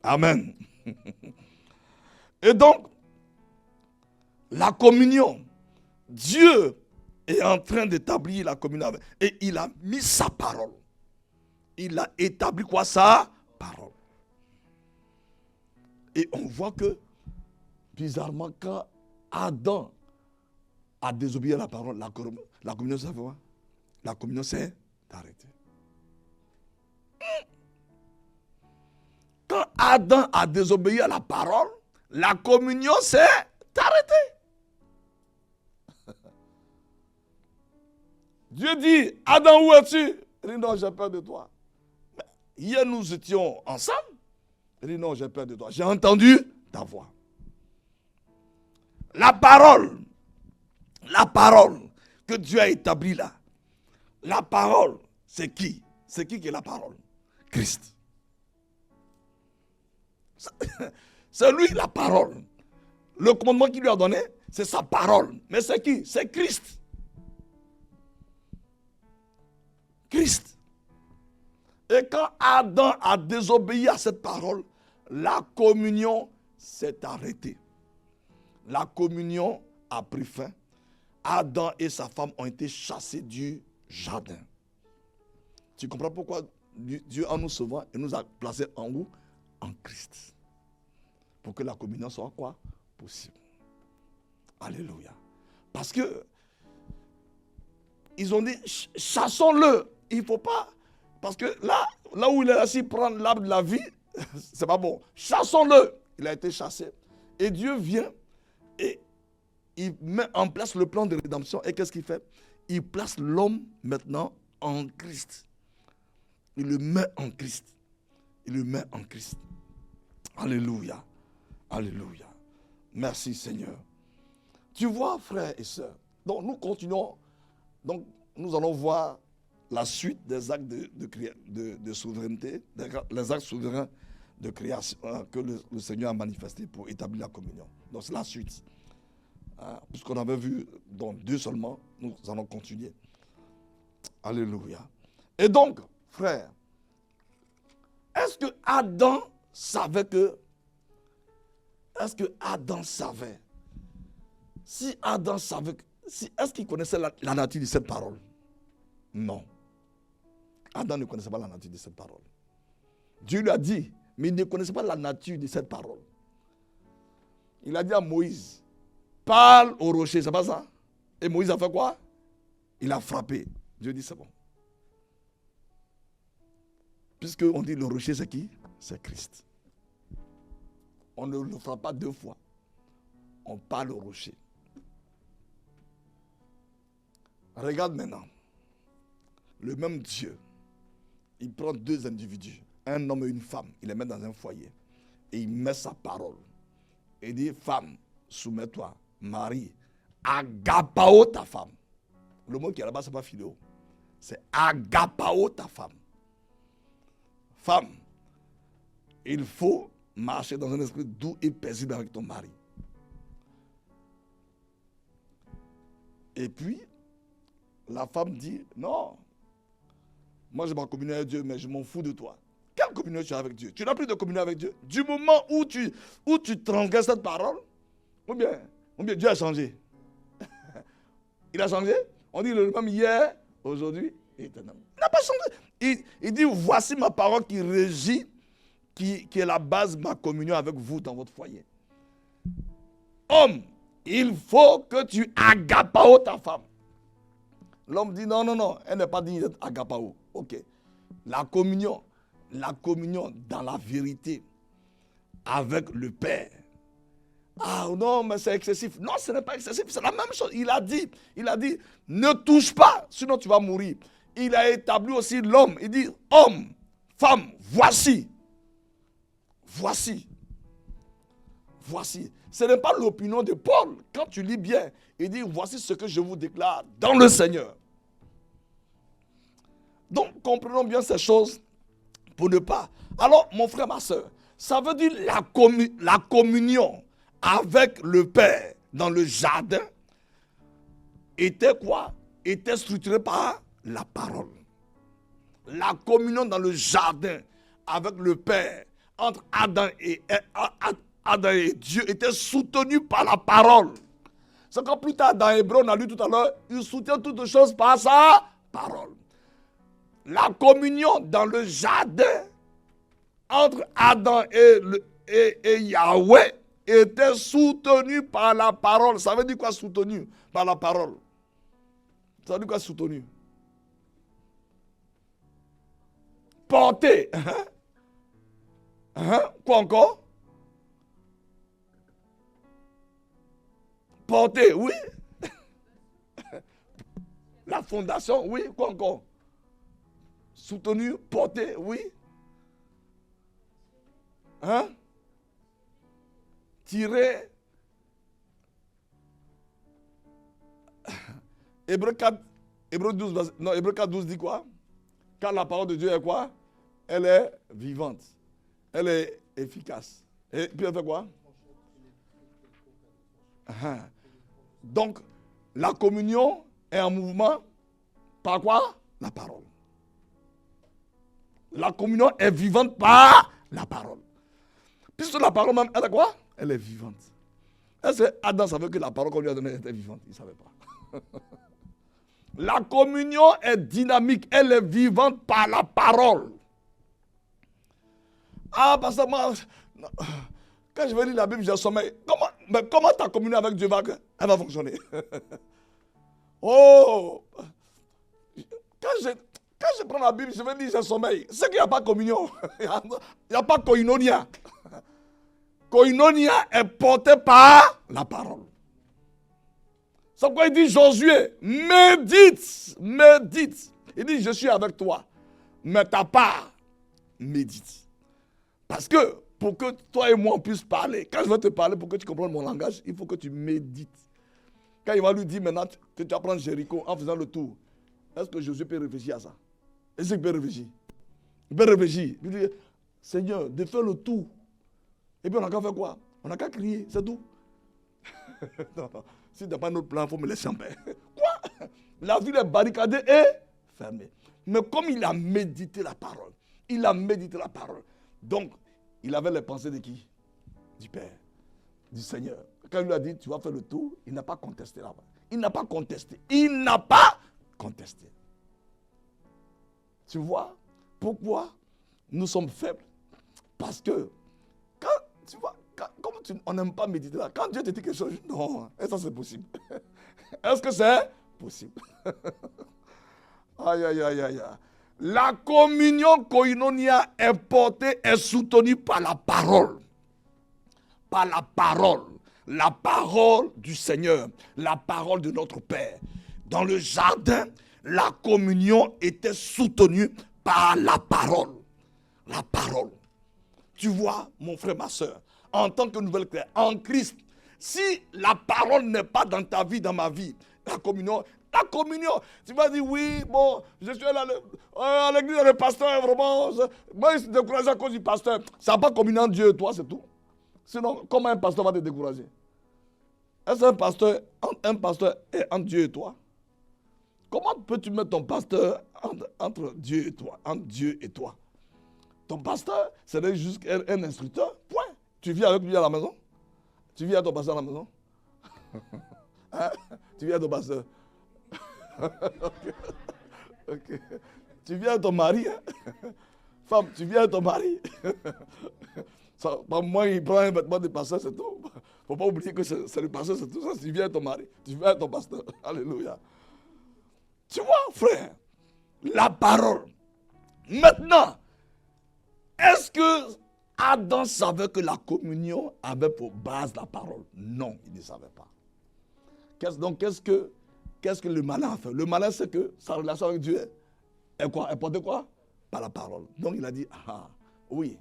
Amen. Et donc, la communion, Dieu est en train d'établir la communion. Et il a mis sa parole. Il a établi quoi? Sa parole. Et on voit que, bizarrement, quand Adam a désobéi à la parole, la communion, ça fait quoi? La communion s'est arrêtée. Quand Adam a désobéi à la parole, la communion s'est arrêtée. Dieu dit, Adam, où es-tu? Il dit, non, j'ai peur de toi. Mais hier, nous étions ensemble. Il dit, non, j'ai peur de toi. J'ai entendu ta voix. La parole que Dieu a établie là, la parole, c'est qui? C'est qui est la parole? Christ. C'est lui la parole. Le commandement qu'il lui a donné, c'est sa parole. Mais c'est qui? C'est Christ. Christ. Et quand Adam a désobéi à cette parole, la communion s'est arrêtée. La communion a pris fin. Adam et sa femme ont été chassés du jardin. Tu comprends pourquoi Dieu, en nous sauvant, il nous a placés en où? En Christ. Pour que la communion soit quoi? Possible. Alléluia. Parce que ils ont dit, chassons-le. Il ne faut pas. Parce que là où il est assis, prendre l'arbre de la vie, c'est pas bon. Chassons-le. Il a été chassé. Et Dieu vient et il met en place le plan de rédemption. Et qu'est-ce qu'il fait? Il place l'homme maintenant en Christ. Il le met en Christ. Il le met en Christ. Alléluia. Alléluia. Merci Seigneur. Tu vois, frères et sœurs, donc nous continuons. Donc nous allons voir la suite des actes de souveraineté, les actes souverains de création que le Seigneur a manifesté pour établir la communion. Donc c'est la suite. Puisqu'on avait vu dans 2 seulement, nous allons continuer. Alléluia. Et donc, frères, est-ce que Adam savait que... Est-ce que Adam savait? Si Adam savait... est-ce qu'il connaissait la nature de cette parole? Non. Adam ne connaissait pas la nature de cette parole. Dieu lui a dit, mais il ne connaissait pas la nature de cette parole. Il a dit à Moïse, parle au rocher, c'est pas ça? Et Moïse a fait quoi? Il a frappé. Dieu dit, c'est bon. Puisqu'on dit le rocher, c'est qui? C'est Christ. On ne le frappe pas 2 fois. On parle au rocher. Regarde maintenant. Le même Dieu, il prend 2 individus. un homme et une femme, il les met dans un foyer et il met sa parole. Il dit, femme, soumets-toi, mari, agapao ta femme. Le mot qui est là-bas, ce n'est pas philéo. C'est agapao ta femme. Femme, il faut marcher dans un esprit doux et paisible avec ton mari. Et puis, la femme dit, non, moi je m'en communion avec Dieu, mais je m'en fous de toi. Quelle communion tu as avec Dieu? Tu n'as plus de communion avec Dieu. Du moment où tu transgresses cette parole, ou bien Dieu a changé. Il a changé. On dit le même hier, aujourd'hui, éternellement. Il n'a pas changé. Il dit, voici ma parole qui régit, qui est la base de ma communion avec vous dans votre foyer. Homme, il faut que tu agapao ta femme. L'homme dit, non, elle n'est pas digne d'être agapao. Ok. La communion dans la vérité avec le Père. Ah non, mais c'est excessif. Non, ce n'est pas excessif, c'est la même chose. Il a dit, ne touche pas, sinon tu vas mourir. Il a établi aussi l'homme. Il dit, homme, femme, voici. Ce n'est pas l'opinion de Paul. Quand tu lis bien, il dit, voici ce que je vous déclare dans le Seigneur. Donc, comprenons bien ces choses pour ne pas. Alors, mon frère, ma soeur, ça veut dire la communion avec le Père dans le jardin était quoi? Était structurée par la parole. La communion dans le jardin avec le Père entre Adam et Dieu était soutenue par la parole. C'est quand plus tard dans Hébreu, on a lu tout à l'heure, il soutient toutes choses par sa parole. La communion dans le jardin entre Adam et Yahweh était soutenue par la parole. Ça veut dire quoi soutenue par la parole? Ça veut dire quoi soutenue? Portée. Quoi encore? Portée, oui. La fondation, oui. Quoi encore? Soutenue, portée, oui. Tiré. Hébreu 4, Hébreu 4, 12 dit quoi? Car la parole de Dieu est quoi? Elle est vivante. Elle est efficace. Et puis elle fait quoi? Donc, la communion est en mouvement par quoi? La parole. La communion est vivante par la parole. Puisque la parole même, elle est quoi? Elle est vivante. Est-ce que Adam savait que la parole qu'on lui a donnée était vivante? Il ne savait pas. La communion est dynamique, elle est vivante par la parole. Ah, parce que moi, quand je vais lire la Bible, j'ai sommeil. Comment ta communion avec Dieu elle va fonctionner? Oh! Quand je prends la Bible, je vais lire, j'ai sommeil. C'est qu'il n'y a pas de communion. Il n'y a pas de koinonia. Koinonia est portée par la parole. C'est pourquoi il dit Josué, médite. Il dit, je suis avec toi, mais ta part, médite. Parce que pour que toi et moi on puisse parler, quand je vais te parler, pour que tu comprennes mon langage, il faut que tu médites. Quand il va lui dire maintenant que tu vas prendre Jéricho en faisant le tour, est-ce que Josué peut réfléchir à ça? Est-ce qu'il peut réfléchir? Il peut réfléchir. Il dit, Seigneur, de faire le tour. Et puis on n'a qu'à faire quoi? On n'a qu'à crier, c'est tout. Non. Si tu n'as pas notre plan, il faut me laisser en paix. Quoi? La ville est barricadée et fermée. Mais comme il a médité la parole, donc il avait les pensées de qui? Du Père, du Seigneur. Quand il lui a dit, tu vas faire le tour, il n'a pas contesté là-bas. Il n'a pas contesté. Tu vois pourquoi nous sommes faibles? Parce que, on n'aime pas méditer là. Quand Dieu te dit quelque chose, non, est-ce que c'est possible? Est-ce que c'est possible? Aïe. La communion koinonia est portée, est soutenue par la parole. Par la parole. La parole du Seigneur. La parole de notre Père. Dans le jardin, la communion était soutenue par la parole. La parole. Tu vois, mon frère, ma soeur, en tant que nouvelle créature, en Christ, si la parole n'est pas dans ta vie, dans ma vie, la communion, tu vas dire oui, bon, je suis allé à l'église, le pasteur, vraiment, moi je suis découragé à cause du pasteur. Ça n'a pas communié entre Dieu et toi, c'est tout. Sinon, comment un pasteur va te décourager? Est-ce qu'un pasteur est entre Dieu et toi? Comment peux-tu mettre ton pasteur entre Dieu et toi, entre Dieu et toi? Ton pasteur, c'est juste un instructeur, point. Tu vis avec lui à la maison? Tu vis avec ton pasteur à la maison? Hein? Tu vis avec ton pasteur? Okay. Tu vis avec ton mari? Hein? Femme, tu vis avec ton mari? Moi, il prend un vêtement de pasteur, c'est tout. Il ne faut pas oublier que c'est le pasteur, c'est tout ça. Tu vis avec ton mari, tu vis avec ton pasteur. Alléluia. Tu vois, frère, la parole. Maintenant, est-ce que Adam savait que la communion avait pour base la parole? Non, il ne savait pas. Donc, qu'est-ce que le malin a fait? Le malin, c'est que sa relation avec Dieu est quoi? Elle portait quoi? Par la parole. Donc, il a dit, ah, oui.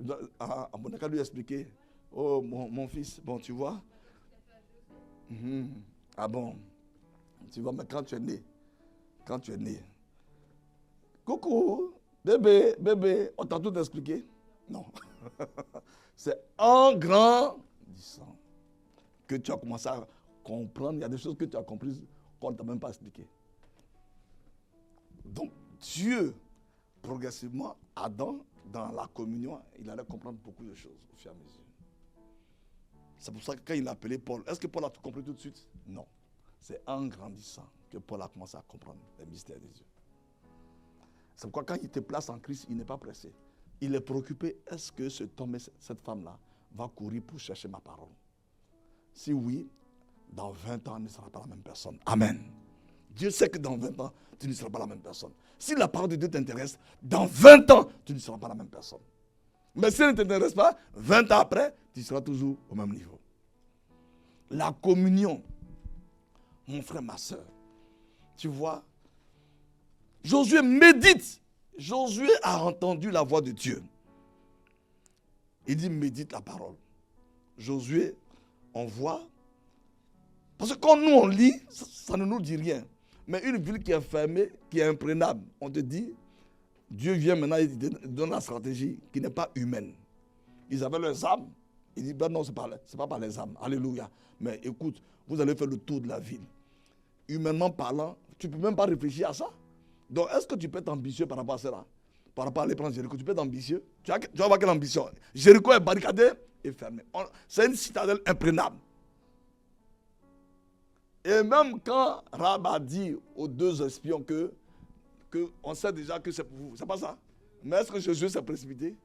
On n'a qu'à lui expliquer. Oh, mon fils, bon, tu vois. Ah bon, tu vois, mais quand tu es né, coucou, bébé, on t'a tout expliqué? Non. C'est en grandissant que tu as commencé à comprendre. Il y a des choses que tu as comprises qu'on ne t'a même pas expliquées. Donc, Dieu, progressivement, Adam, dans la communion, il allait comprendre beaucoup de choses au fur et à mesure. C'est pour ça que quand il a appelé Paul, est-ce que Paul a tout compris tout de suite? Non. C'est en grandissant que Paul a commencé à comprendre les mystères de Dieu. C'est pourquoi quand il te place en Christ, il n'est pas pressé. Il est préoccupé, est-ce que cet homme et cette femme-là va courir pour chercher ma parole? Si oui, dans 20 ans, il ne sera pas la même personne. Amen. Dieu sait que dans 20 ans, tu ne seras pas la même personne. Si la parole de Dieu t'intéresse, dans 20 ans, tu ne seras pas la même personne. Mais si elle ne t'intéresse pas, 20 ans après, tu seras toujours au même niveau. La communion, mon frère, ma soeur, tu vois, Josué médite. Josué a entendu la voix de Dieu. Il dit médite la parole. Josué, on voit, parce que quand nous on lit, ça ne nous dit rien. Mais une ville qui est fermée, qui est imprenable, on te dit, Dieu vient maintenant et donne la stratégie qui n'est pas humaine. Ils avaient leurs âmes. Il dit, ben non, ce n'est pas par les âmes. Alléluia. Mais écoute, vous allez faire le tour de la ville. Humainement parlant, tu ne peux même pas réfléchir à ça. Donc, est-ce que tu peux être ambitieux par rapport à cela? Par rapport à aller prendre Jéricho, tu peux être ambitieux? Tu vas voir quelle ambition. Jéricho est barricadé et fermé. C'est une citadelle imprenable. Et même quand Rahab a dit aux deux espions que on sait déjà que c'est pour vous, c'est pas ça. Mais est-ce que Josué s'est précipité?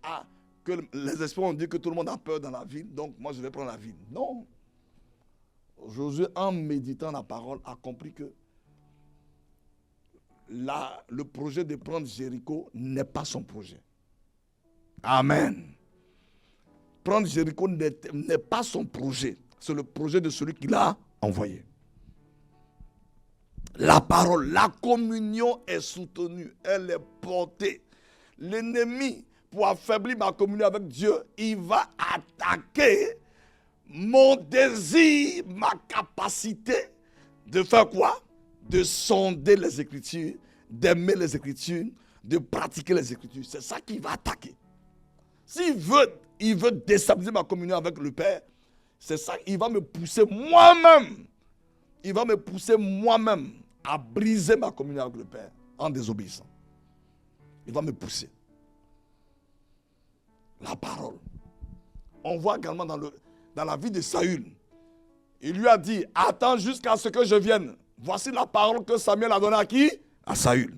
Ah, que les espions ont dit que tout le monde a peur dans la ville, donc moi je vais prendre la ville. Non. Josué, en méditant la parole, a compris que le projet de prendre Jéricho n'est pas son projet. Amen. Prendre Jéricho n'est pas son projet. C'est le projet de celui qui l'a envoyé. La parole, la communion est soutenue, elle est portée. L'ennemi, pour affaiblir ma communion avec Dieu, il va attaquer mon désir, ma capacité de faire quoi? De sonder les Écritures, d'aimer les Écritures, de pratiquer les Écritures. C'est ça qu'il va attaquer. S'il veut déstabiliser ma communion avec le Père, c'est ça, il va me pousser moi-même. Il va me pousser moi-même à briser ma communion avec le Père en désobéissant. Il va me pousser. La parole. On voit également dans la vie de Saül. Il lui a dit, attends jusqu'à ce que je vienne. Voici la parole que Samuel a donnée à qui? À Saül.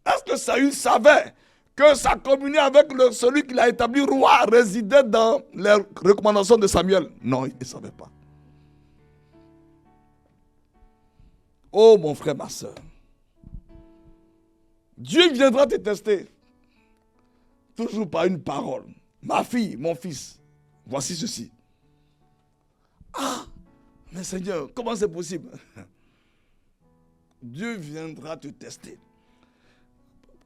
Est-ce que Saül savait que sa communion avec celui qui l'a établi roi résidait dans les recommandations de Samuel? Non, il ne savait pas. Oh mon frère, ma soeur. Dieu viendra te tester. Toujours par une parole. Ma fille, mon fils, voici ceci. Mais Seigneur, comment c'est possible? Dieu viendra te tester.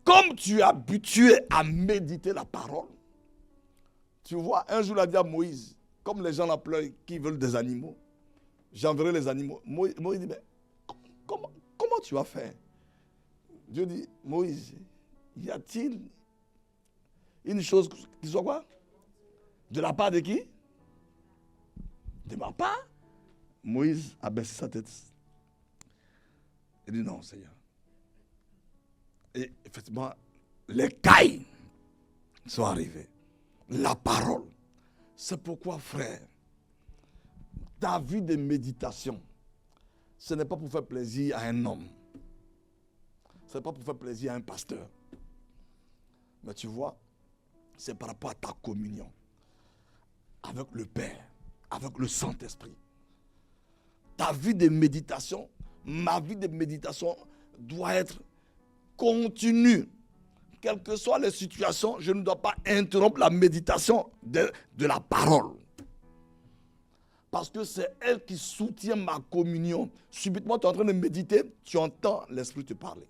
Comme tu es habitué à méditer la parole, tu vois, un jour il a dit à Moïse, comme les gens là pleurent qui veulent des animaux, j'enverrai les animaux. Moïse dit, mais comment tu vas faire? Dieu dit, Moïse, y a-t-il une chose qui soit quoi? De la part de qui? De ma part? Moïse a baissé sa tête. Il dit non, Seigneur. Et effectivement, les cailles sont arrivées. La parole. C'est pourquoi, frère, ta vie de méditation, ce n'est pas pour faire plaisir à un homme. Ce n'est pas pour faire plaisir à un pasteur. Mais tu vois, c'est par rapport à ta communion avec le Père, avec le Saint-Esprit. Ta vie de méditation, ma vie de méditation doit être continue. Quelles que soient les situations, je ne dois pas interrompre la méditation de la parole. Parce que c'est elle qui soutient ma communion. Subitement, tu es en train de méditer, tu entends l'Esprit te parler.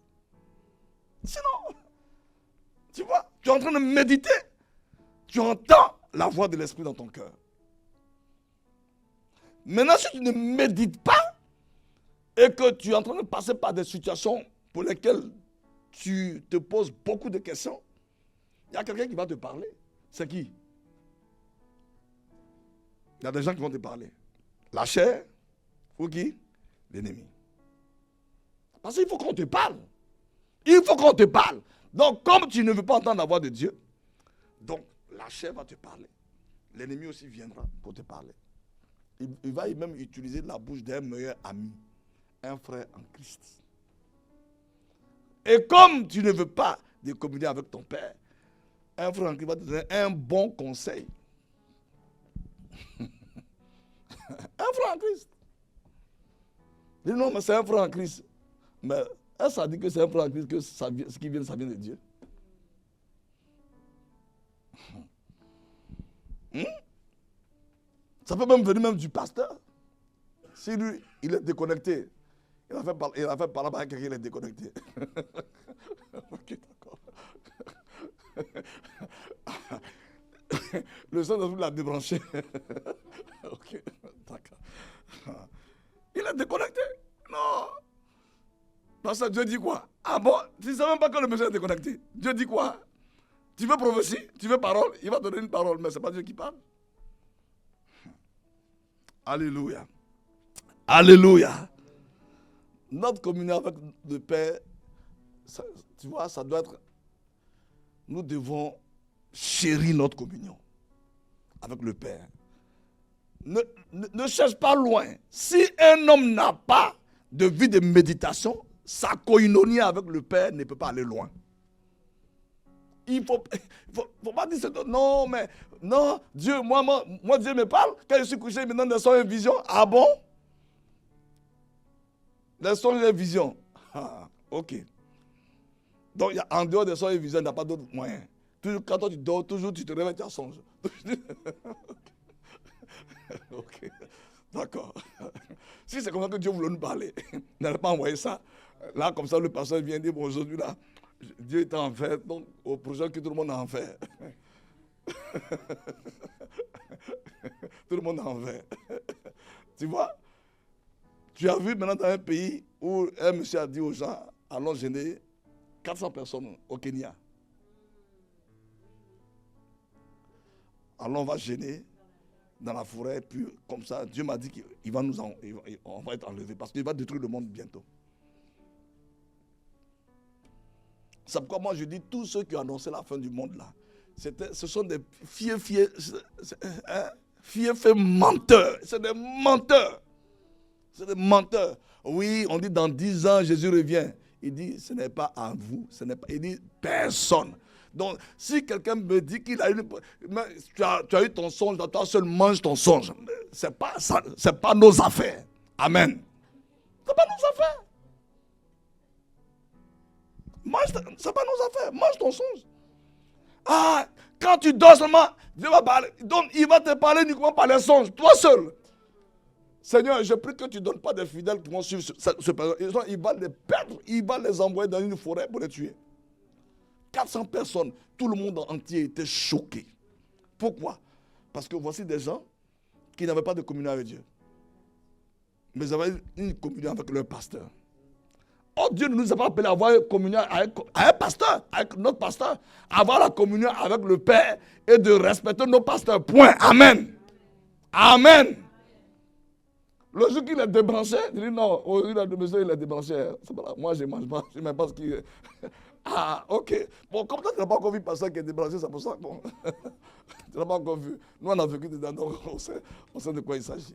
Sinon, tu vois, tu es en train de méditer, tu entends la voix de l'Esprit dans ton cœur. Maintenant, si tu ne médites pas et que tu es en train de passer par des situations pour lesquelles tu te poses beaucoup de questions, il y a quelqu'un qui va te parler. C'est qui? Il y a des gens qui vont te parler. La chair ou qui? L'ennemi. Parce qu'il faut qu'on te parle. Il faut qu'on te parle. Donc, comme tu ne veux pas entendre la voix de Dieu, donc la chair va te parler. L'ennemi aussi viendra pour te parler. Il va même utiliser la bouche d'un meilleur ami, un frère en Christ. Et comme tu ne veux pas de communier avec ton Père, un frère en Christ va te donner un bon conseil. Un frère en Christ. Il dit non, mais c'est un frère en Christ. Mais est-ce que ça dit que c'est un frère en Christ, que ce qui vient, ça vient de Dieu? Ça peut même venir même du pasteur. Si lui, il est déconnecté, il a fait parler avec quelqu'un, il est déconnecté. Ok, d'accord. Le Saint-Esprit l'a débranché. Ok, d'accord. Il est déconnecté? Non. Parce que Dieu dit quoi? Ah bon? Tu ne sais même pas que le monsieur est déconnecté. Dieu dit quoi? Tu veux prophétie? Tu veux parole? Il va donner une parole, mais ce n'est pas Dieu qui parle. Alléluia. Alléluia. Notre communion avec le Père, ça, tu vois, ça doit être... Nous devons chérir notre communion avec le Père. Ne cherche pas loin. Si un homme n'a pas de vie de méditation, sa koinonie avec le Père ne peut pas aller loin. Il faut pas dire non, mais non, Dieu, moi, Dieu me parle. Quand je suis couché, il me donne des songes et des visions. Ah bon? Des songes et des visions. Ah, ok. Donc, en dehors des songes et des visions, il n'y a pas d'autre moyen. Quand toi tu dors, toujours tu te réveilles, tu as songe. Ok. D'accord. Si c'est comme ça que Dieu voulait nous parler, il n'allait pas envoyer ça. Là, comme ça, le pasteur vient dire, bon, aujourd'hui, là, Dieu est en enfer, donc au prochain que tout le monde est en enfer. Tout le monde est en enfer. Tu vois? Tu as vu maintenant dans un pays où un monsieur a dit aux gens, allons gêner 400 personnes au Kenya. Alors on va gêner dans la forêt, puis comme ça, Dieu m'a dit qu'on va être enlevés parce qu'il va détruire le monde bientôt. C'est pourquoi moi je dis, tous ceux qui ont annoncé la fin du monde là, ce sont des fiers menteurs. C'est des menteurs. C'est des menteurs. Oui, on dit dans 10 ans, Jésus revient. Il dit, ce n'est pas à vous, il dit personne. Donc, si quelqu'un me dit qu'il a eu, tu as eu ton songe, toi seul mange ton songe. C'est pas ça, c'est pas nos affaires. Amen. C'est pas nos affaires. C'est pas nos affaires. Mange ton songe. Ah, quand tu dors seulement, Dieu va parler. Donc, il va te parler uniquement par les songes, toi seul. Seigneur, je prie que tu ne donnes pas des fidèles qui vont suivre ce pèlerin. Il va les perdre, il va les envoyer dans une forêt pour les tuer. 400 personnes, tout le monde entier était choqué. Pourquoi? Parce que voici des gens qui n'avaient pas de communion avec Dieu. Mais ils avaient une communion avec leur pasteur. Oh, Dieu ne nous a pas appelé à avoir une communion avec un pasteur, avec notre pasteur. Avoir la communion avec le Père et de respecter nos pasteurs. Point. Amen. Amen. Le jour qu'il est débranché, il dit non, il est débranché. Moi, je ne mange pas, je ne sais même pas ce qu'il est. Ah, ok. Bon, comme toi, tu n'as pas encore vu le pasteur qui est débranché, c'est pour ça. Bon. Tu n'as pas encore vu. Nous, on a vécu dedans, donc on sait de quoi il s'agit.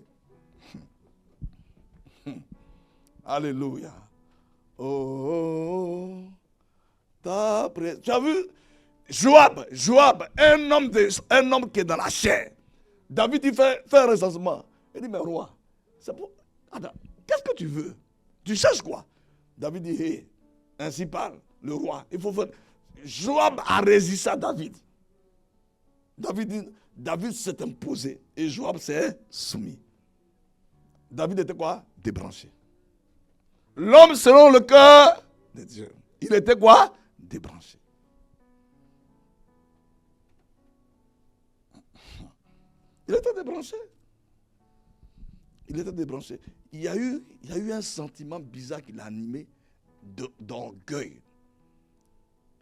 Alléluia. Oh, tu as vu Joab, un homme qui est dans la chair. David, il fait un recensement. Il dit, mais roi, attends, qu'est-ce que tu veux? Tu cherches quoi? David dit, hé, ainsi parle le roi. Il faut faire. Joab a résisté à David. David s'est imposé et Joab s'est soumis. David était quoi? Débranché. L'homme selon le cœur de Dieu. Il était quoi? Débranché. Il était débranché. Il était débranché. Il y a eu un sentiment bizarre qui l'a animé d'orgueil.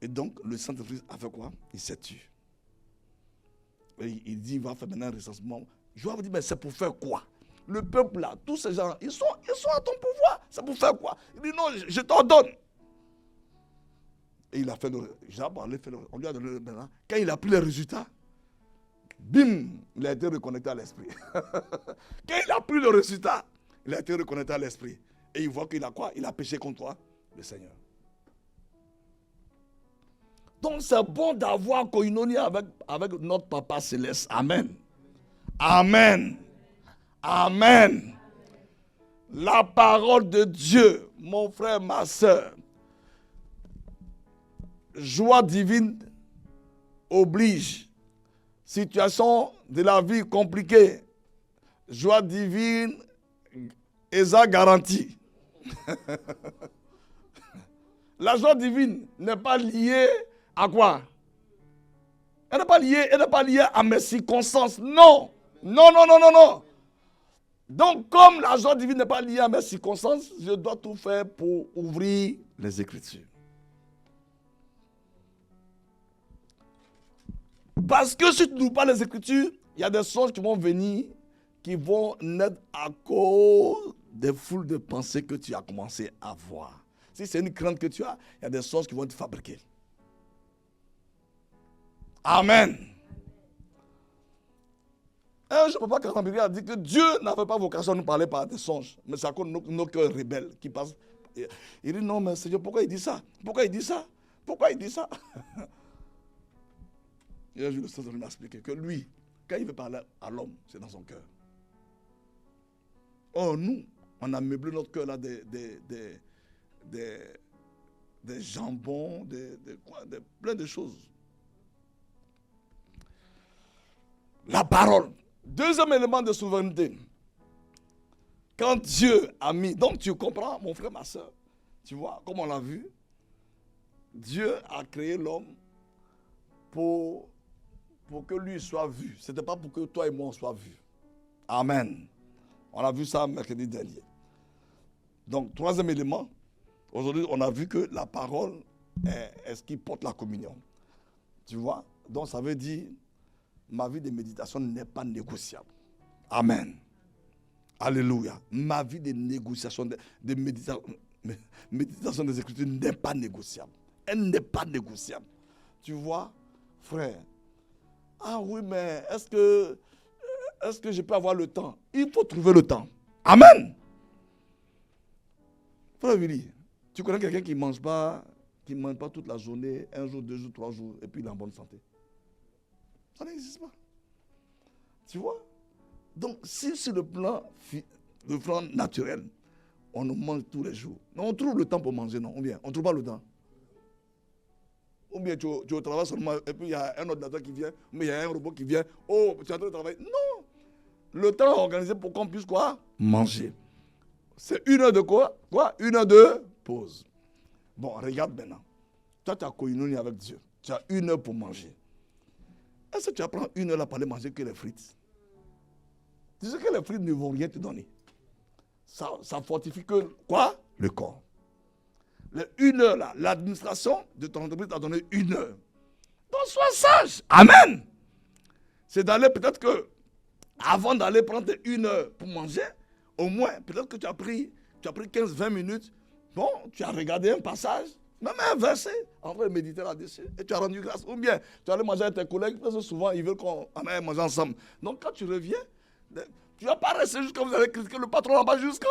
Et donc, le Saint-Esprit a fait quoi? Il s'est tué. Et il dit, il va faire maintenant un recensement. Je vais vous dire, mais c'est pour faire quoi? Le peuple là, tous ces gens, ils sont à ton pouvoir. C'est pour faire quoi? Il dit, non, je t'ordonne. Et il a fait on lui a donné le maintenant. Quand il a pris les résultats, bim, il a été reconnecté à l'esprit. Quand il a pris le résultat, il a été reconnecté à l'esprit. Et il voit qu'il a quoi? Il a péché contre toi, le Seigneur. Donc c'est bon d'avoir koinonie avec notre Papa Céleste. Amen. Amen. Amen. La parole de Dieu, mon frère, ma soeur. Joie divine oblige. Situation de la vie compliquée. Joie divine, Esa garantie. La joie divine n'est pas liée à quoi? Elle n'est pas liée à mes circonstances. Non. Non. Donc, comme la joie divine n'est pas liée à mes circonstances, je dois tout faire pour ouvrir les Écritures. Parce que si tu n'ouvres pas les Écritures, il y a des songes qui vont venir, qui vont naître à cause des foules de pensées que tu as commencé à avoir. Si c'est une crainte que tu as, il y a des songes qui vont te fabriquer. Amen. Et je ne peux pas carambiler à dire que Dieu n'avait pas vocation à nous parler par des songes. Mais c'est à cause de nos cœurs rebelles qui passent. Il dit non, mais Seigneur, pourquoi il dit ça? Pourquoi il dit ça? Pourquoi il dit ça? Et un jour, le Seigneur m'a expliqué que lui, quand il veut parler à l'homme, c'est dans son cœur. Or, nous, on a meublé notre cœur là des jambons, plein de choses. La parole. Deuxième élément de souveraineté. Quand Dieu a mis... Donc tu comprends, mon frère, ma soeur. Tu vois, comme on l'a vu, Dieu a créé l'homme pour que lui soit vu. Ce n'était pas pour que toi et moi on soit vus. Amen. On a vu ça mercredi dernier. Donc, troisième élément. Aujourd'hui, on a vu que la parole est ce qui porte la communion. Tu vois? Donc, ça veut dire... Ma vie de méditation n'est pas négociable. Amen. Alléluia. Ma vie de négociation, de méditation des Écritures n'est pas négociable. Elle n'est pas négociable. Tu vois, frère. Ah oui, mais est-ce que je peux avoir le temps? Il faut trouver le temps. Amen. Frère Willy, tu connais quelqu'un qui ne mange pas toute la journée, 1 jour, 2 jours, 3 jours, et puis il est en bonne santé? Ça n'existe pas. Tu vois? Donc, si sur le plan naturel, on nous mange tous les jours, on trouve le temps pour manger, non? Ou bien, on ne trouve pas le temps. Ou bien, tu es au travail seulement, et puis il y a un ordinateur qui vient, ou bien il y a un robot qui vient, oh, tu es en train de travailler. Non! le temps est organisé pour qu'on puisse quoi? Manger. C'est 1 heure de quoi? Quoi? 1 heure de pause. Bon, regarde maintenant. Toi, tu as koinonie avec Dieu. Tu as 1 heure pour manger. Est-ce que tu vas prendre 1 heure là pour aller manger que les frites? Tu sais que les frites ne vont rien te donner. Ça fortifie que quoi? Le corps. Les 1 heure là, l'administration de ton entreprise t'a donné 1 heure. Donc sois sage. Amen. C'est d'aller peut-être que, avant d'aller prendre 1 heure pour manger, au moins, peut-être que tu as pris 15-20 minutes. Bon, tu as regardé un passage, même un verset, en train de méditer là-dessus, et tu as rendu grâce. Ou bien, tu as allé manger avec tes collègues, parce que souvent, ils veulent qu'on aille manger ensemble. Donc, quand tu reviens, tu ne vas pas rester jusqu'à vous allez critiquer le patron là-bas jusqu'à...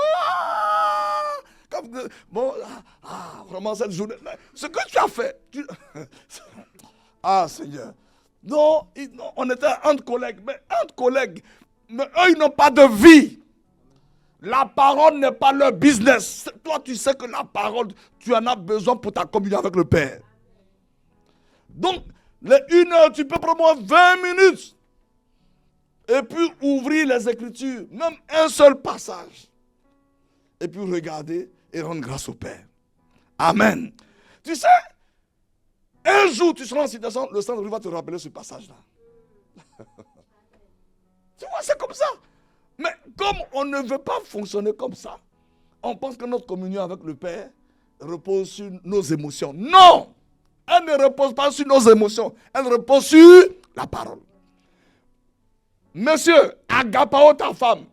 Bon, vraiment, cette journée, ce que tu as fait, ah, Seigneur. Non, on était entre collègues, mais eux, ils n'ont pas de vie. La parole n'est pas leur business. Toi, tu sais que la parole, tu en as besoin pour ta communion avec le Père. Donc, les 1 heure, tu peux prendre 20 minutes. Et puis, ouvrir les Écritures, même un seul passage. Et puis, regarder et rendre grâce au Père. Amen. Tu sais, un jour, tu seras en situation, le Saint-Esprit va te rappeler ce passage-là. Tu vois, c'est comme ça. Mais comme on ne veut pas fonctionner comme ça, on pense que notre communion avec le Père repose sur nos émotions. Non! Elle ne repose pas sur nos émotions. Elle repose sur la parole. Monsieur, agapao ta femme.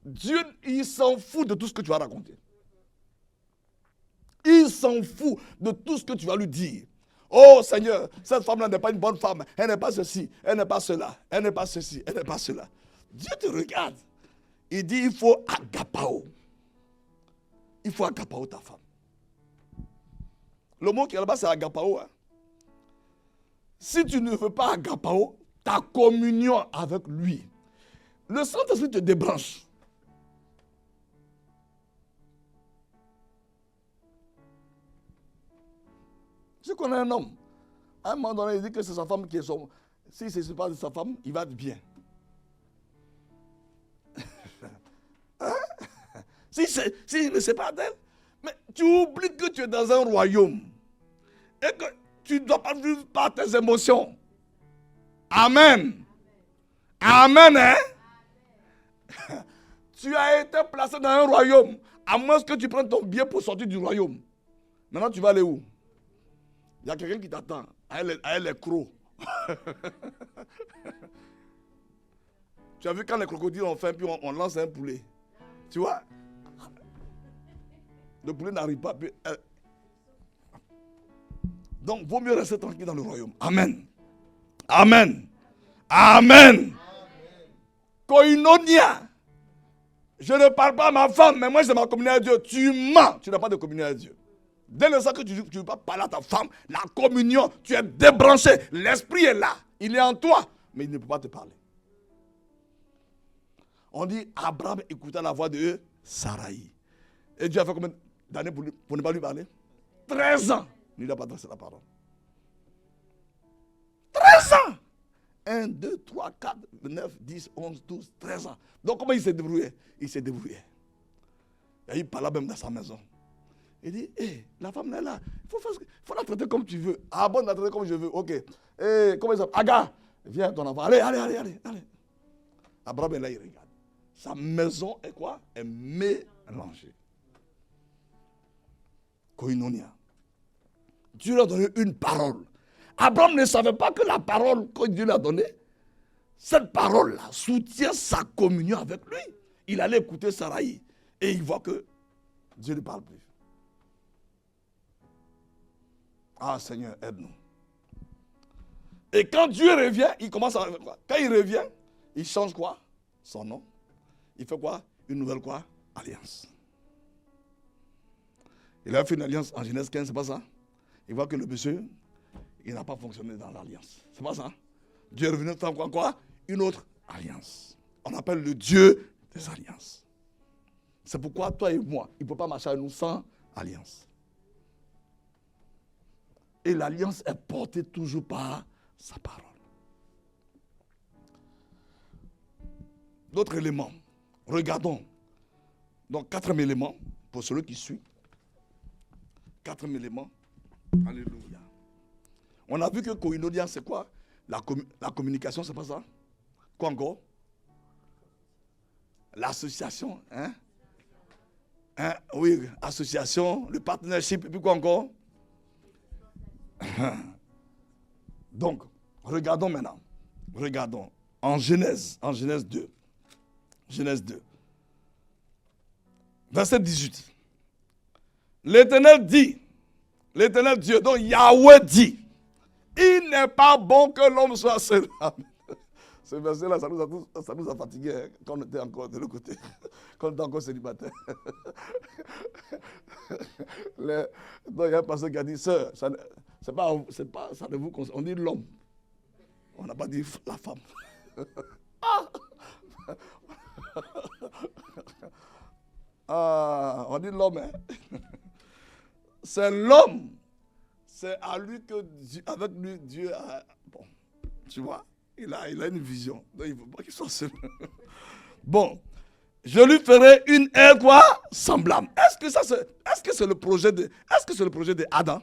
Dieu, il s'en fout de tout ce que tu vas raconter. Il s'en fout de tout ce que tu vas lui dire. Oh Seigneur, cette femme-là n'est pas une bonne femme. Elle n'est pas ceci, elle n'est pas cela. Elle n'est pas ceci, elle n'est pas cela. Dieu te regarde. Il dit, il faut agapao. Il faut agapao ta femme. Le mot qui est là-bas, c'est agapao. Hein? Si tu ne veux pas agapao, ta communion avec lui, le Saint-Esprit te débranche. Je connais un homme. À un moment donné, il dit que c'est sa femme qui est son... Si ce n'est pas de sa femme, il va être bien. Hein? Si ne sait pas d'elle, mais tu oublies que tu es dans un royaume et que tu ne dois pas vivre par tes émotions. Amen. Amen, hein? Tu as été placé dans un royaume, à moins que tu prennes ton billet pour sortir du royaume. Maintenant, tu vas aller où? Il y a quelqu'un qui t'attend, avec les crocs. Tu as vu quand les crocodiles ont faim, puis on lance un poulet. Tu vois? Le poulet n'arrive pas. Puis, donc, vaut mieux rester tranquille dans le royaume. Amen. Amen. Amen. Koinonia. Je ne parle pas à ma femme, mais moi j'ai ma communion à Dieu. Tu mens, tu n'as pas de communion à Dieu. Dès l'instant que tu ne veux pas parler à ta femme, la communion, tu es débranché. L'esprit est là, il est en toi, mais il ne peut pas te parler. On dit, Abraham écouta la voix de Saraï. Et Dieu a fait combien d'années pour ne pas lui parler? 13 ans. Il n'a pas adressé la parole. 13 ans. 1, 2, 3, 4, 9, 10, 11, 12, 13 ans. Donc comment il s'est débrouillé? Il s'est débrouillé. Et il parlait même dans sa maison. Il dit, la femme là, là, il faut la traiter comme tu veux. Ah bon, la traiter comme je veux. Ok. Comment il s'appelle? Aga, viens ton enfant. Allez. Abraham est là, il regarde. Sa maison est quoi? Est mélangée. Koinonia. Dieu lui a donné une parole. Abraham ne savait pas que la parole que Dieu lui a donnée, cette parole-là soutient sa communion avec lui. Il allait écouter Saraï et il voit que Dieu ne parle plus. Ah Seigneur, aide-nous. Et quand Dieu revient, il commence à faire quoi? Quand il revient, il change quoi? Son nom. Il fait quoi? Une nouvelle quoi? Alliance. Il a fait une alliance en Genèse 15, c'est pas ça? Il voit que le monsieur, il n'a pas fonctionné dans l'alliance. C'est pas ça? Dieu est revenu faire quoi? Une autre alliance. On appelle le Dieu des alliances. C'est pourquoi toi et moi, il ne peut pas marcher à nous sans alliance. Et l'alliance est portée toujours par sa parole. D'autres éléments. Regardons. Donc, 4 éléments pour celui qui suit. 4 éléments. Alléluia. On a vu que koinonia, c'est quoi? La communication, c'est pas ça? Quoi encore? L'association, hein? Oui, association, le partnership, et puis quoi encore? Donc, regardons maintenant. Regardons. En Genèse 2. Genèse 2. Verset 18. L'Éternel Dieu, donc Yahweh dit, il n'est pas bon que l'homme soit seul. Ce verset-là, ça nous a fatigués hein, quand on était encore de l'autre côté, quand on était encore célibataire. Donc il y a un pasteur qui a dit, sœur, c'est pas, ça ne vous concerne, on dit l'homme. On n'a pas dit la femme. On dit l'homme. Hein? C'est l'homme. C'est à lui que Dieu, avec lui, Dieu a... Bon, tu vois, il a une vision. Donc il ne faut pas qu'il soit seul. Bon, je lui ferai une aire quoi? Semblable. Est-ce que c'est le projet de Adam?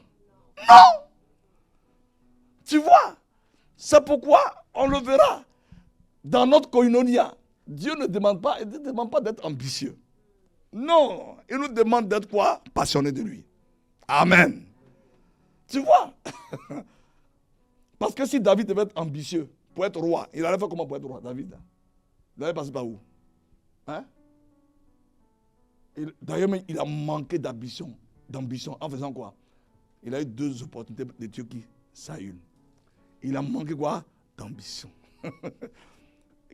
Non! Tu vois? C'est pourquoi on le verra dans notre koinonia. Dieu ne demande pas d'être ambitieux. Non, il nous demande d'être quoi? Passionné de lui. Amen. Tu vois? Parce que si David devait être ambitieux pour être roi, il allait faire comment pour être roi, David? Il allait passer par où? Hein? D'ailleurs, il a manqué d'ambition en faisant quoi? Il a eu 2 opportunités de tuer qui? Saül. Il a manqué quoi? D'ambition.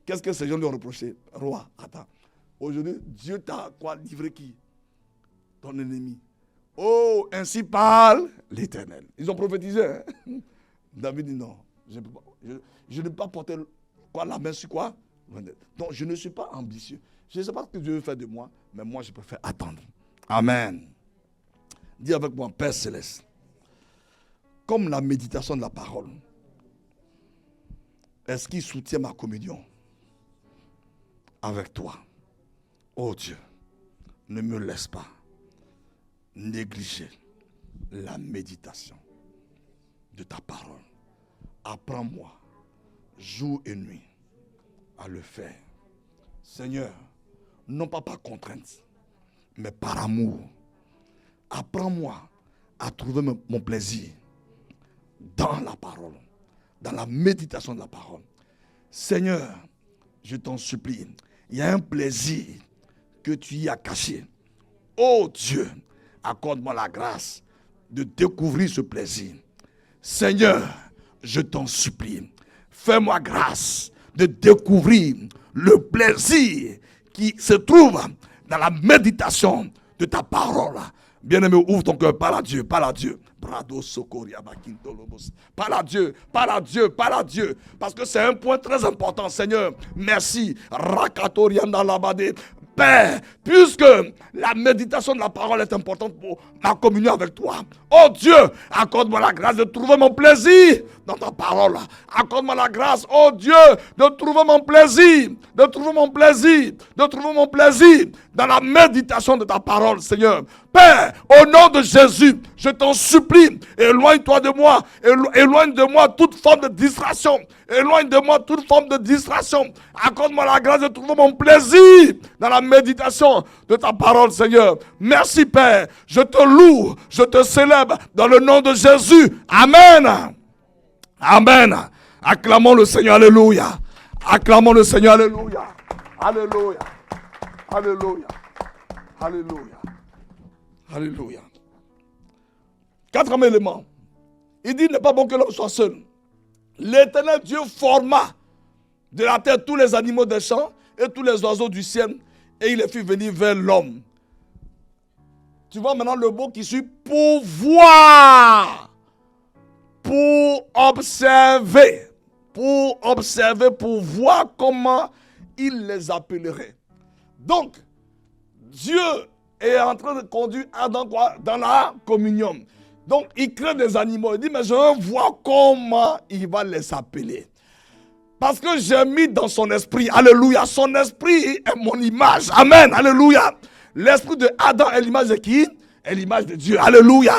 Qu'est-ce que ces gens lui ont reproché? Roi, attends. Aujourd'hui, Dieu t'a quoi livré qui? Ton ennemi. Oh, ainsi parle l'Éternel. Ils ont prophétisé. Hein? David dit non. Je ne peux pas porter quoi, la main sur quoi? Donc, je ne suis pas ambitieux. Je ne sais pas ce que Dieu veut faire de moi, mais moi, je préfère attendre. Amen. Dis avec moi, Père Céleste, comme la méditation de la parole, est-ce qu'il soutient ma communion avec toi? Oh Dieu, ne me laisse pas négliger la méditation de ta parole. Apprends-moi, jour et nuit, à le faire. Seigneur, non pas par contrainte, mais par amour. Apprends-moi à trouver mon plaisir dans la parole, dans la méditation de la parole. Seigneur, je t'en supplie, il y a un plaisir que tu y as caché. Oh Dieu, accorde-moi la grâce de découvrir ce plaisir. Seigneur, je t'en supplie, fais-moi grâce de découvrir le plaisir qui se trouve dans la méditation de ta parole. Bien-aimé, ouvre ton cœur, parle à Dieu, parle à Dieu. Parle à Dieu, parle à Dieu, parle à Dieu. Parce que c'est un point très important, Seigneur. Merci. Père, puisque la méditation de la parole est importante pour ma communion avec toi. Oh Dieu, accorde-moi la grâce de trouver mon plaisir dans ta parole. Accorde-moi la grâce, oh Dieu, de trouver mon plaisir, de trouver mon plaisir, de trouver mon plaisir dans la méditation de ta parole, Seigneur. Père, au nom de Jésus, je t'en supplie, éloigne-toi de moi, éloigne de moi toute forme de distraction. Éloigne de moi toute forme de distraction. Accorde-moi la grâce de trouver mon plaisir dans la méditation de ta parole, Seigneur. Merci, Père. Je te loue, je te célèbre dans le nom de Jésus. Amen. Amen. Acclamons le Seigneur. Alléluia. Acclamons le Seigneur. Alléluia. Alléluia. Alléluia. Alléluia. Alléluia. 4e élément. Il dit, il n'est pas bon que l'homme soit seul. L'Éternel Dieu forma de la terre tous les animaux des champs et tous les oiseaux du ciel, et il les fit venir vers l'homme. Tu vois maintenant le mot qui suit, pour voir, pour observer, pour voir comment il les appellerait. Donc, Dieu est en train de conduire Adam dans la communion. Donc, il crée des animaux. Il dit, mais je veux voir comment il va les appeler. Parce que j'ai mis dans son esprit, alléluia, son esprit est mon image, amen, alléluia. L'esprit de Adam est l'image de qui? Est l'image de Dieu, alléluia.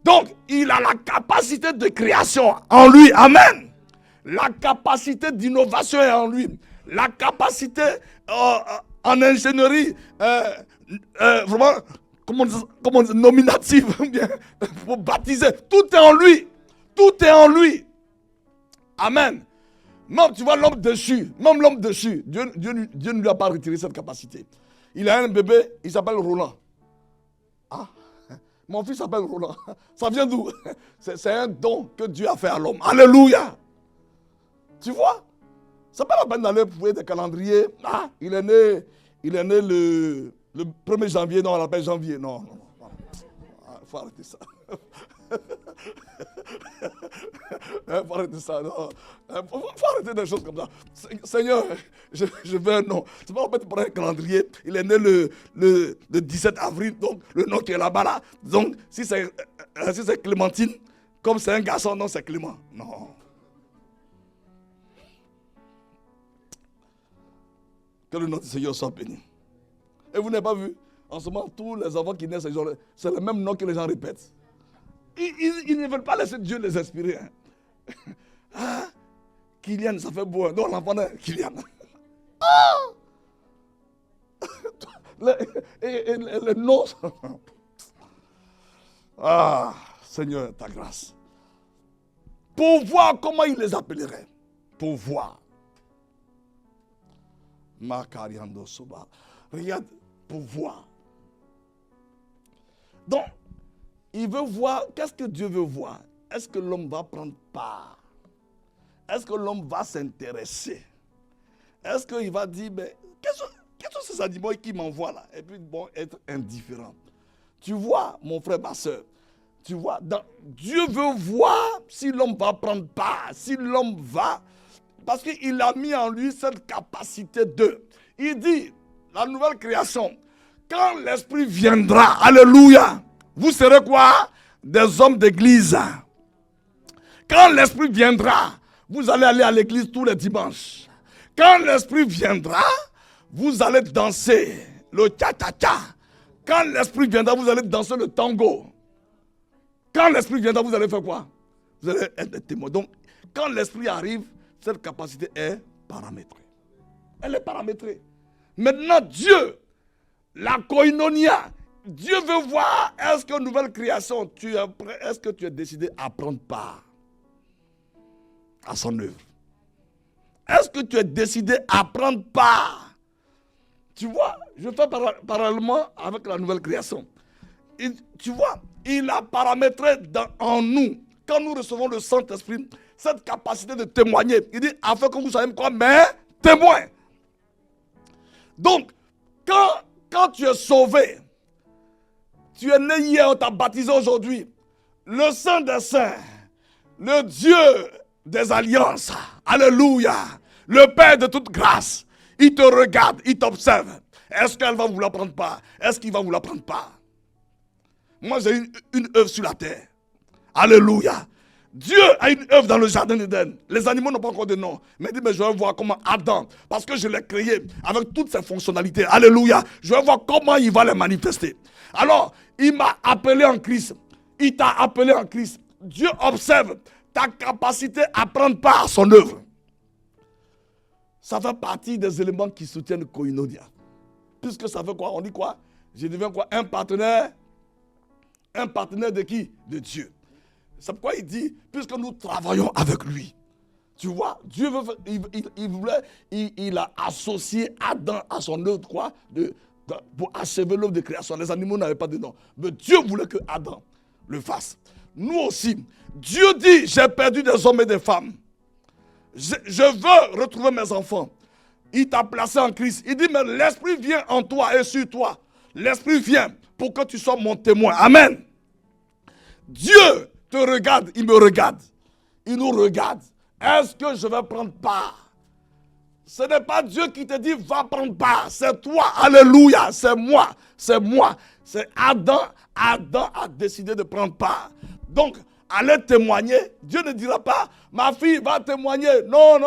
Donc, il a la capacité de création en lui, amen. La capacité d'innovation est en lui. La capacité en ingénierie, vraiment, comment on dit, nominative, pour baptiser. Tout est en lui. Tout est en lui. Amen. Même, tu vois, l'homme déchu, Dieu ne lui a pas retiré cette capacité. Il a un bébé, il s'appelle Roland. Ah, mon fils s'appelle Roland. Ça vient d'où? C'est un don que Dieu a fait à l'homme. Alléluia. Tu vois? C'est pas la peine d'aller fouiller des calendriers. Ah, il est né le 1er janvier, non, on l'appelle janvier. Non. Il faut arrêter ça. Il faut arrêter ça. Non. Faut arrêter des choses comme ça. Seigneur, je veux un nom. C'est pas en fait prendre un calendrier. Il est né le 17 avril, donc le nom qui est là-bas là. Donc, si c'est Clémentine, comme c'est un garçon, non, c'est Clément. Non. Que le nom du Seigneur soit béni. Et vous n'avez pas vu, en ce moment, tous les enfants qui naissent, c'est le même nom que les gens répètent. Ils ne veulent pas laisser Dieu les inspirer. Hein. Ah, Kylian, ça fait beau. Non, l'enfant est Kylian. Ah! Les noms. Ah, Seigneur, ta grâce. Pour voir comment il les appellerait. Pour voir. Makariando Soba. Regarde, pour voir. Donc, il veut voir, qu'est-ce que Dieu veut voir? Est-ce que l'homme va prendre part? Est-ce que l'homme va s'intéresser? Est-ce qu'il va dire, mais quels sont ces animaux qui m'envoient là? Et puis, bon, être indifférent. Tu vois, mon frère, ma soeur, tu vois, Dieu veut voir si l'homme va prendre part, si l'homme va. Parce qu'il a mis en lui cette capacité de. Il dit, la nouvelle création, quand l'Esprit viendra, alléluia, vous serez quoi? Des hommes d'église. Quand l'Esprit viendra, vous allez aller à l'église tous les dimanches. Quand l'Esprit viendra, vous allez danser le cha-cha-cha. Quand l'Esprit viendra, vous allez danser le tango. Quand l'Esprit viendra, vous allez faire quoi? Vous allez être des témoins. Donc, quand l'Esprit arrive, cette capacité est paramétrée. Elle est paramétrée. Maintenant, Dieu, la koinonia, Dieu veut voir, est-ce que nouvelle création, est-ce que tu es décidé à prendre part à son œuvre? Est-ce que tu es décidé à prendre part? Tu vois, je fais parallèlement avec la nouvelle création. Tu vois, il a paramétré en nous, quand nous recevons le Saint-Esprit, cette capacité de témoigner. Il dit, afin que vous soyez quoi? Mais témoins. Donc, quand tu es sauvé, tu es né hier, on t'a baptisé aujourd'hui, le Saint des Saints, le Dieu des alliances, alléluia, le Père de toute grâce, il te regarde, il t'observe. Est-ce qu'elle va vouloir prendre part? Est-ce qu'il va vouloir prendre part? Moi, j'ai une œuvre sur la terre. Alléluia. Dieu a une œuvre dans le jardin d'Éden. Les animaux n'ont pas encore de nom. Mais il dit, mais je vais voir comment Adam, parce que je l'ai créé avec toutes ses fonctionnalités. Alléluia. Je vais voir comment il va les manifester. Alors, il m'a appelé en Christ. Il t'a appelé en Christ. Dieu observe ta capacité à prendre part à son œuvre. Ça fait partie des éléments qui soutiennent Koinonia. Puisque ça fait quoi? On dit quoi? Je deviens quoi? Un partenaire. Un partenaire de qui? De Dieu. C'est pourquoi il dit, puisque nous travaillons avec lui. Tu vois, Dieu veut, il a associé Adam à son œuvre, quoi, pour achever l'œuvre de création. Les animaux n'avaient pas de nom. Mais Dieu voulait que Adam le fasse. Nous aussi, Dieu dit, j'ai perdu des hommes et des femmes. Je veux retrouver mes enfants. Il t'a placé en Christ. Il dit, mais l'Esprit vient en toi et sur toi. L'Esprit vient pour que tu sois mon témoin. Amen. Dieu te regarde, il me regarde. Il nous regarde. Est-ce que je vais prendre part? Ce n'est pas Dieu qui te dit, va prendre part. C'est toi. Alléluia. C'est moi. C'est moi. C'est Adam. Adam a décidé de prendre part. Donc, aller témoigner, Dieu ne dira pas, ma fille va témoigner. Non.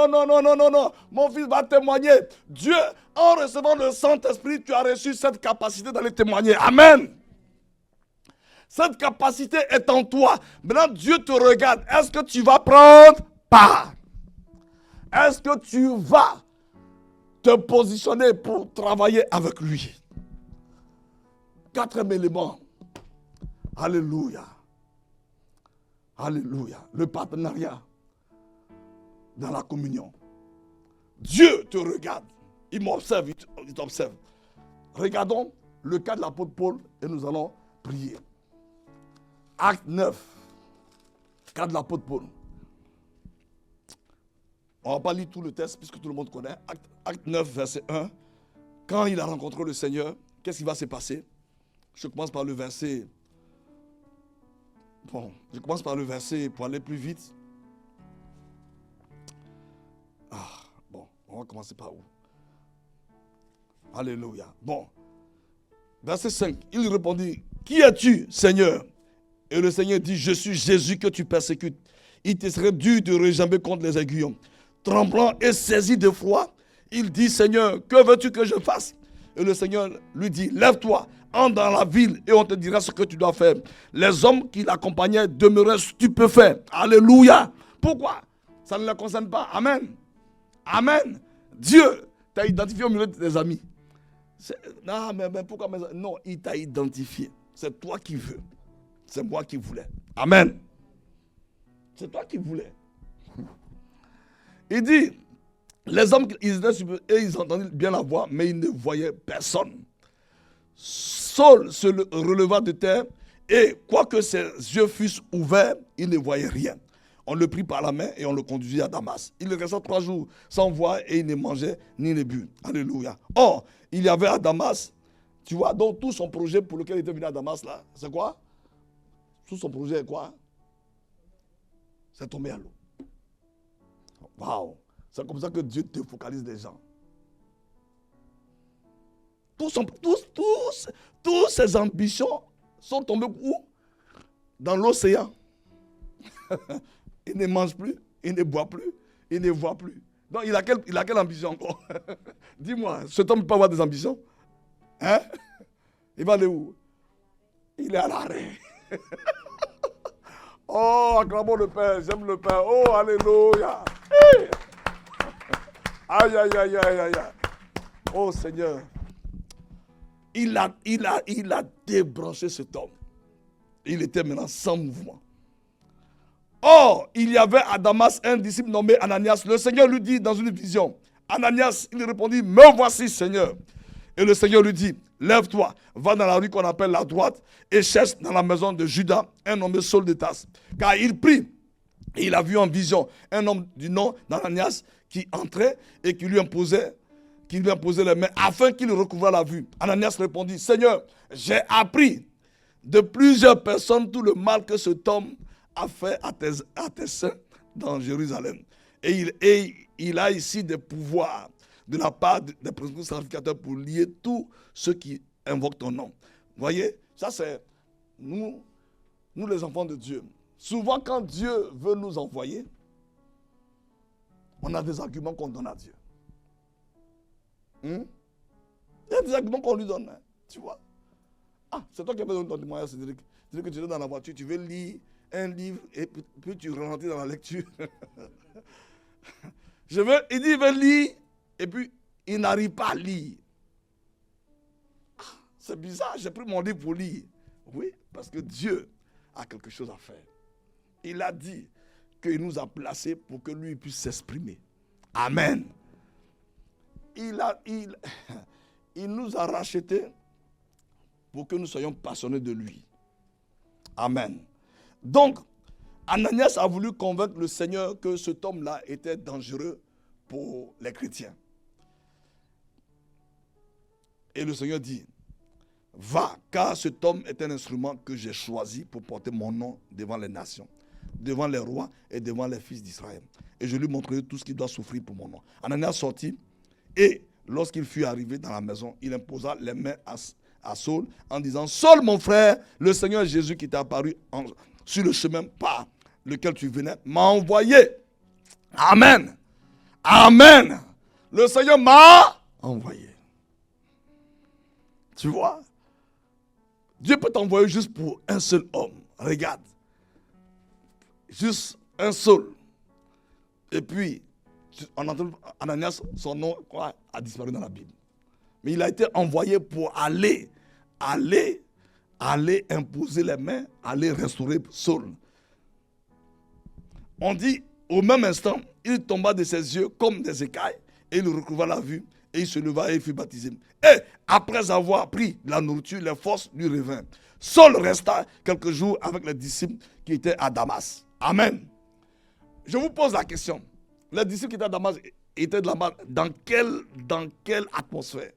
Mon fils va témoigner. Dieu, en recevant le Saint-Esprit, tu as reçu cette capacité d'aller témoigner. Amen. Cette capacité est en toi. Maintenant, Dieu te regarde. Est-ce que tu vas prendre part? Est-ce que tu vas te positionner pour travailler avec lui? 4e élément. Alléluia. Alléluia. Le partenariat dans la communion. Dieu te regarde. Il m'observe, il t'observe. Regardons le cas de l'apôtre Paul et nous allons prier. Acte 9. Cas de l'apôtre Paul. On ne va pas lire tout le texte puisque tout le monde connaît. Acte 9, verset 1. Quand il a rencontré le Seigneur, qu'est-ce qui va se passer? Je commence par le verset. Je commence par le verset pour aller plus vite. On va commencer par où? Alléluia. Verset 5. Il répondit, qui es-tu, Seigneur? Et le Seigneur dit, je suis Jésus que tu persécutes. Il te serait dur de réjamber contre les aiguillons. Tremblant et saisi de froid, il dit, Seigneur, que veux-tu que je fasse? Et le Seigneur lui dit, lève-toi, entre dans la ville et on te dira ce que tu dois faire. Les hommes qui l'accompagnaient demeuraient stupéfaits. Alléluia. Pourquoi? Ça ne les concerne pas. Amen. Amen. Dieu t'a identifié au milieu de tes amis. Non, mais pourquoi mes amis? Non, il t'a identifié. C'est toi qui veux. C'est moi qui voulais. Amen. C'est toi qui voulais. Il dit, les hommes, ils étaient stupéfaits et ils entendaient bien la voix, mais ils ne voyaient personne. Saul se releva de terre et quoique ses yeux fussent ouverts, il ne voyait rien. On le prit par la main et on le conduisit à Damas. Il resta 3 jours sans voir et il ne mangeait ni ne but. Alléluia. Or, il y avait à Damas, tu vois, donc tout son projet pour lequel il était venu à Damas là, c'est quoi? Tout son projet est quoi? C'est tomber à l'eau. Waouh! C'est comme ça que Dieu te focalise des gens. Tous ses ambitions sont tombées où? Dans l'océan. Il ne mange plus, il ne boit plus, il ne voit plus. Donc il a quelle ambition encore? Dis-moi, cet homme peut avoir des ambitions? Hein? Il va aller où? Il est à l'arrêt. Oh, acclamons le Père, j'aime le Père. Oh, alléluia. Hey. Aïe, aïe, aïe, aïe, aïe. Oh Seigneur. Il a débranché cet homme. Il était maintenant sans mouvement. Or, il y avait à Damas un disciple nommé Ananias. Le Seigneur lui dit dans une vision, Ananias, il répondit, me voici Seigneur. Et le Seigneur lui dit, lève-toi, va dans la rue qu'on appelle la droite et cherche dans la maison de Judas un nommé Saul de Tarse. Car il prie et il a vu en vision un homme du nom d'Ananias qui entrait et qui lui imposait les mains afin qu'il recouvre la vue. Ananias répondit, Seigneur, j'ai appris de plusieurs personnes tout le mal que cet homme a fait à tes saints dans Jérusalem. Et il a ici des pouvoirs de la part des principaux sacrificateurs pour lier tous ceux qui invoquent ton nom. Vous voyez, ça c'est nous les enfants de Dieu. Souvent quand Dieu veut nous envoyer, on a des arguments qu'on donne à Dieu. Il y a des arguments qu'on lui donne, hein, tu vois. Ah, c'est toi qui as besoin de ton témoignage, Cédric. C'est-à-dire que tu es dans la voiture, tu veux lire un livre et puis tu rentres dans la lecture. Il dit il veut lire et puis il n'arrive pas à lire. Ah, c'est bizarre, j'ai pris mon livre pour lire. Oui, parce que Dieu a quelque chose à faire. Il a dit qu'il nous a placés pour que lui puisse s'exprimer. Amen. Il nous a rachetés pour que nous soyons passionnés de lui. Amen. Donc, Ananias a voulu convaincre le Seigneur que cet homme-là était dangereux pour les chrétiens. Et le Seigneur dit, va, car cet homme est un instrument que j'ai choisi pour porter mon nom devant les nations, devant les rois et devant les fils d'Israël. Et je lui montrerai tout ce qu'il doit souffrir pour mon nom. Ananias sortit et lorsqu'il fut arrivé dans la maison, il imposa les mains à Saul en disant, Saul mon frère, le Seigneur Jésus qui t'est apparu sur le chemin par lequel tu venais, m'a envoyé. Amen. Amen. Le Seigneur m'a envoyé. Tu vois? Dieu peut t'envoyer juste pour un seul homme. Regarde. Juste un seul. Et puis, on entend Ananias, son nom a disparu dans la Bible. Mais il a été envoyé pour aller imposer les mains, aller restaurer Saul. On dit, au même instant, il tomba de ses yeux comme des écailles et il recouvra la vue et il se leva et il fut baptisé. Et après avoir pris la nourriture, les forces lui revinrent. Saul resta quelques jours avec les disciples qui étaient à Damas. Amen. Je vous pose la question. Les disciples qui étaient à Damas étaient de là-bas dans quelle atmosphère?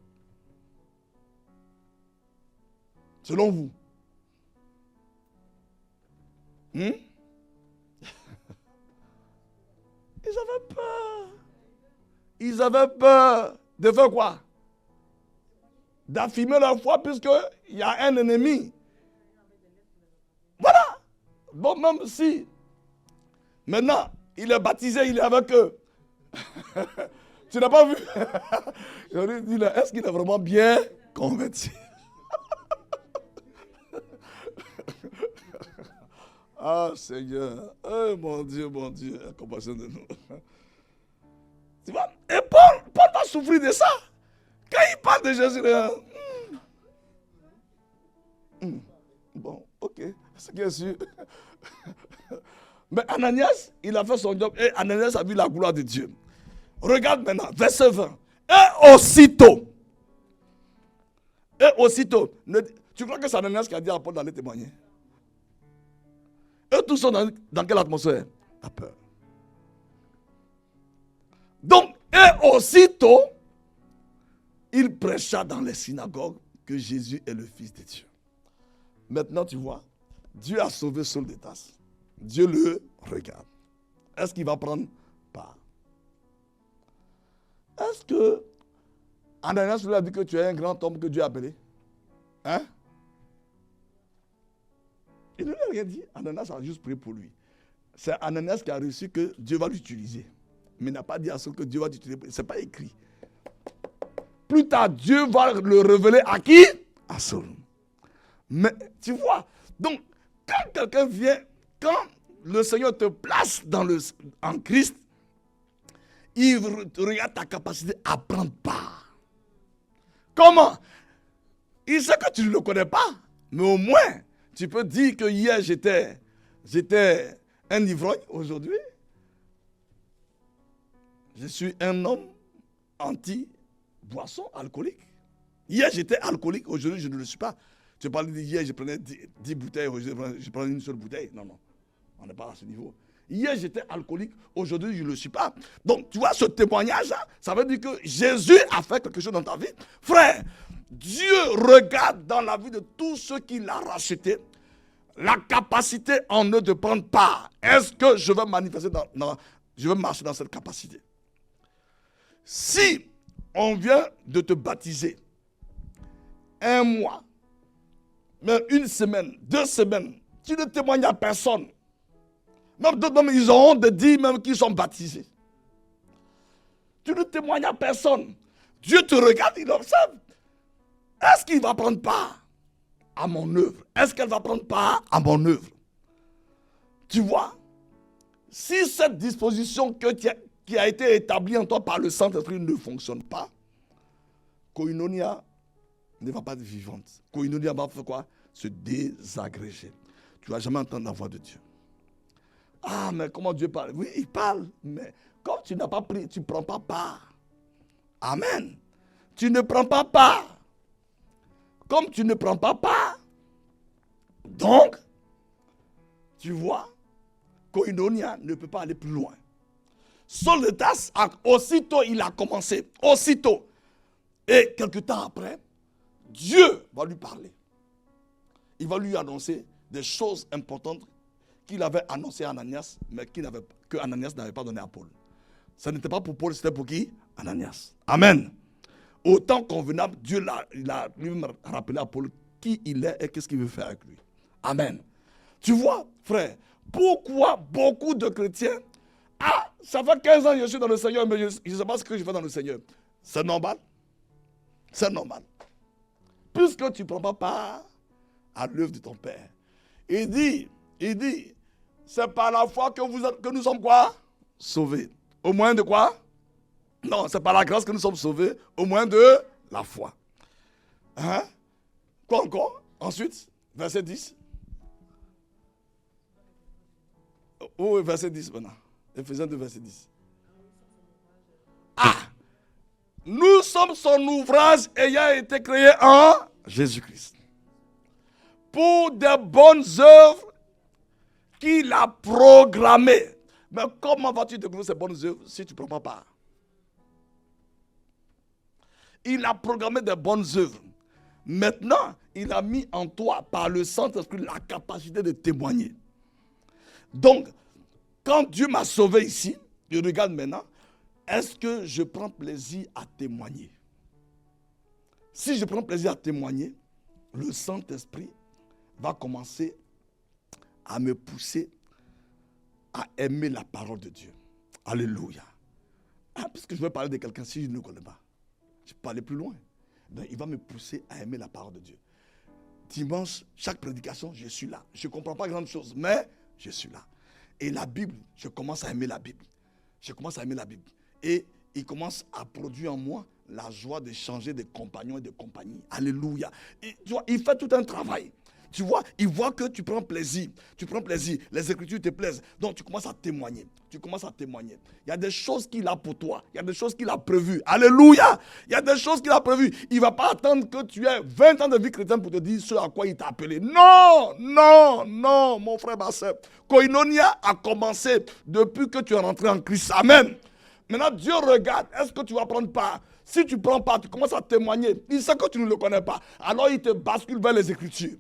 Selon vous? Ils avaient peur. Ils avaient peur de faire quoi? D'affirmer leur foi puisqu'il y a un ennemi. Voilà. Bon, même si maintenant il est baptisé, il est avec eux. Tu n'as pas vu? Je dis là, est-ce qu'il est vraiment bien converti? Ah Seigneur, oh, mon Dieu, compassion de nous. Tu vois? Et Paul va souffrir de ça. Quand il parle de Jésus, bon, ok, c'est bien sûr. Mais Ananias, il a fait son job et Ananias a vu la gloire de Dieu. Regarde maintenant, verset 20. Et aussitôt, tu crois que c'est Ananias qui a dit à Paul d'aller témoigner? Et tous sont dans quelle atmosphère? La peur. Donc, et aussitôt, il prêcha dans les synagogues que Jésus est le Fils de Dieu. Maintenant, tu vois, Dieu a sauvé Saul de Tarse. Dieu le regarde. Est-ce qu'il va prendre part? Est-ce que Ananias lui a dit que tu es un grand homme que Dieu a appelé? Hein? Il ne lui a rien dit. Ananias a juste prié pour lui. C'est Ananias qui a reçu que Dieu va l'utiliser. Mais il n'a pas dit à Saul que Dieu va l'utiliser. Ce n'est pas écrit. Plus tard, Dieu va le révéler à qui? À Saul. Mais tu vois, donc quand quelqu'un vient, quand le Seigneur te place en Christ, il regarde ta capacité à prendre part. Comment? Il sait que tu ne le connais pas, mais au moins, tu peux dire que hier j'étais un ivrogne, aujourd'hui, je suis un homme anti-boisson alcoolique. Hier j'étais alcoolique, aujourd'hui je ne le suis pas. Tu parles d'hier, je prenais 10 bouteilles, aujourd'hui je prends une seule bouteille. Non, on n'est pas à ce niveau. Hier j'étais alcoolique, aujourd'hui je ne le suis pas. Donc tu vois ce témoignage-là, ça veut dire que Jésus a fait quelque chose dans ta vie. Frère, Dieu regarde dans la vie de tous ceux qu'il a rachetés la capacité en eux de prendre part. Est-ce que je vais manifester je vais marcher dans cette capacité? Si on vient de te baptiser, un mois, même une semaine, 2 semaines, tu ne témoignes à personne. Même d'autres, même, ils ont honte de dire même qu'ils sont baptisés. Tu ne témoignes à personne. Dieu te regarde, il observe. Est-ce qu'il va prendre part à mon œuvre? Est-ce qu'elle va prendre part à mon œuvre? Tu vois, si cette disposition qui a été établie en toi par le Saint-Esprit ne fonctionne pas, Koinonia ne va pas être vivante. Koinonia va faire quoi? Se désagréger. Tu ne vas jamais entendre la voix de Dieu. Ah, mais comment Dieu parle? Oui, il parle, mais comme tu n'as pas pris, tu ne prends pas part. Amen. Tu ne prends pas part. Comme tu ne prends pas part, donc, tu vois, Koinonia ne peut pas aller plus loin. Saul de Tarse, aussitôt il a commencé, aussitôt. Et quelque temps après, Dieu va lui parler. Il va lui annoncer des choses importantes qu'il avait annoncées à Ananias, mais que Ananias n'avait pas donné à Paul. Ce n'était pas pour Paul, c'était pour qui? Ananias. Amen. Au temps convenable, Dieu il a lui-même rappelé à Paul qui il est et qu'est-ce qu'il veut faire avec lui. Amen. Tu vois, frère, pourquoi beaucoup de chrétiens, ah, ça fait 15 ans que je suis dans le Seigneur, mais je ne sais pas ce que je fais dans le Seigneur. C'est normal. C'est normal. Puisque tu ne prends pas part à l'œuvre de ton Père. Il dit, c'est par la foi que nous sommes quoi? Sauvés. Au moyen de quoi? Non, c'est par la grâce que nous sommes sauvés, au moyen de la foi. Hein? Quoi encore? Ensuite, verset 10. Oh, verset 10 maintenant. Éphésiens 2, verset 10. Ah! Nous sommes son ouvrage ayant été créé en Jésus-Christ. Pour de bonnes œuvres qu'il a programmées. Mais comment vas-tu découvrir ces bonnes œuvres si tu ne prends pas part? Il a programmé des bonnes œuvres. Maintenant, il a mis en toi, par le Saint-Esprit, la capacité de témoigner. Donc, quand Dieu m'a sauvé ici, je regarde maintenant, est-ce que je prends plaisir à témoigner? Si je prends plaisir à témoigner, le Saint-Esprit va commencer à me pousser à aimer la parole de Dieu. Alléluia. Ah, puisque je vais parler de quelqu'un, si je ne le connais pas, je peux aller plus loin. Donc, il va me pousser à aimer la parole de Dieu. Dimanche, chaque prédication, je suis là. Je ne comprends pas grand chose, mais je suis là. Et la Bible, je commence à aimer la Bible. Je commence à aimer la Bible. Et il commence à produire en moi la joie de changer de compagnons et de compagnie. Alléluia. Et, tu vois, il fait tout un travail. Tu vois, il voit que tu prends plaisir. Tu prends plaisir. Les Écritures te plaisent. Donc, tu commences à témoigner. Tu commences à témoigner. Il y a des choses qu'il a pour toi. Il y a des choses qu'il a prévues. Alléluia. Il y a des choses qu'il a prévues. Il ne va pas attendre que tu aies 20 ans de vie chrétienne pour te dire ce à quoi il t'a appelé. Non, non, non, mon frère, ma soeur. Koinonia a commencé depuis que tu es rentré en Christ. Amen. Maintenant, Dieu regarde. Est-ce que tu vas prendre part? Si tu ne prends pas, tu commences à témoigner. Il sait que tu ne le connais pas. Alors, il te bascule vers les Écritures.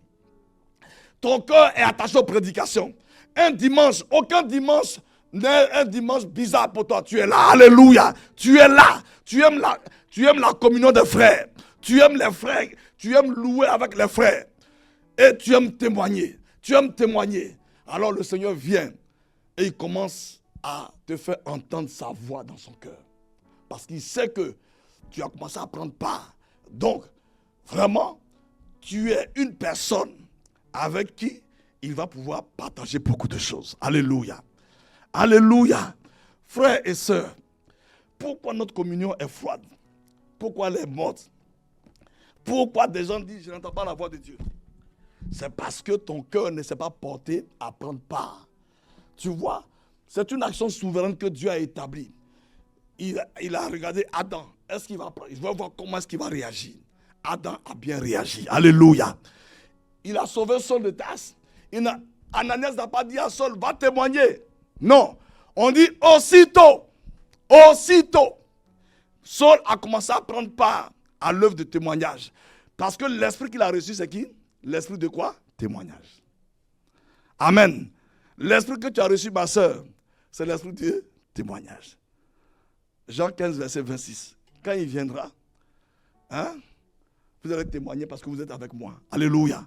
Ton cœur est attaché aux prédications. Un dimanche, aucun dimanche n'est un dimanche bizarre pour toi. Tu es là, alléluia. Tu es là. Tu aimes la communion des frères. Tu aimes les frères. Tu aimes louer avec les frères. Et tu aimes témoigner. Tu aimes témoigner. Alors le Seigneur vient et il commence à te faire entendre sa voix dans son cœur. Parce qu'il sait que tu as commencé à prendre part. Donc, vraiment, tu es une personne avec qui il va pouvoir partager beaucoup de choses. Alléluia. Alléluia. Frères et sœurs, pourquoi notre communion est froide? Pourquoi elle est morte? Pourquoi des gens disent, je n'entends pas la voix de Dieu? C'est parce que ton cœur ne s'est pas porté à prendre part. Tu vois, c'est une action souveraine que Dieu a établie. Il a regardé Adam. Est-ce qu'il va prendre? Il va voir comment est-ce qu'il va réagir. Adam a bien réagi. Alléluia. Il a sauvé Saul de Tarse. Ananias n'a pas dit à Saul, va témoigner. Non. On dit aussitôt. Saul a commencé à prendre part à l'œuvre de témoignage. Parce que l'esprit qu'il a reçu, c'est qui? L'esprit de quoi? Témoignage. Amen. L'esprit que tu as reçu, ma soeur, c'est l'esprit de témoignage. Jean 15, verset 26. Quand il viendra, vous allez témoigner parce que vous êtes avec moi. Alléluia.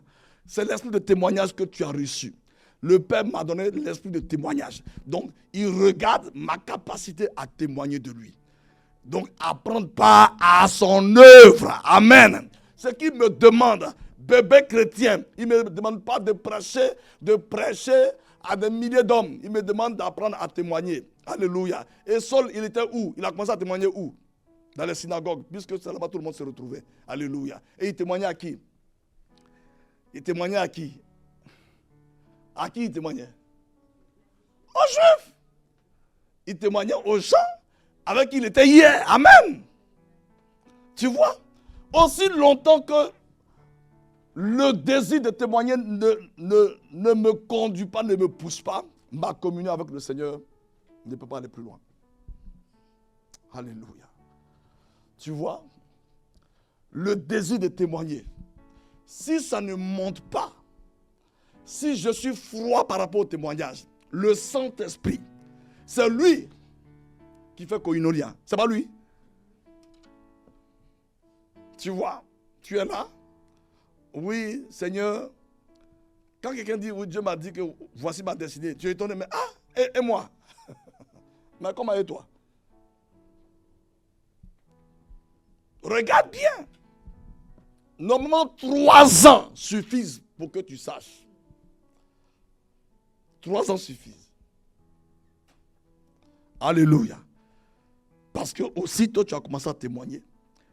C'est l'esprit de témoignage que tu as reçu. Le Père m'a donné l'esprit de témoignage. Donc, il regarde ma capacité à témoigner de lui. Donc, à prendre part à son œuvre. Amen. Ce qu'il me demande, bébé chrétien, il ne me demande pas de prêcher à des milliers d'hommes. Il me demande d'apprendre à témoigner. Alléluia. Et Saul, il était où? Il a commencé à témoigner où? Dans les synagogues, puisque c'est là-bas tout le monde se retrouvait. Alléluia. Et il témoignait à qui? Il témoignait à qui? À qui il témoignait? Aux Juifs. Il témoignait aux gens avec qui il était hier. Amen. Tu vois? Aussi longtemps que le désir de témoigner ne me conduit pas, ne me pousse pas, ma communion avec le Seigneur ne peut pas aller plus loin. Alléluia. Tu vois? Le désir de témoigner. Si ça ne monte pas, si je suis froid par rapport au témoignage, le Saint-Esprit, c'est lui qui fait koinonia. C'est pas lui. Tu vois, tu es là. Oui, Seigneur, Quand quelqu'un dit, oui, Dieu m'a dit que voici ma destinée, tu es étonné, mais et moi? Mais comment est toi? Regarde bien. Normalement, 3 ans suffisent pour que tu saches. 3 ans suffisent. Alléluia. Parce que aussitôt tu as commencé à témoigner,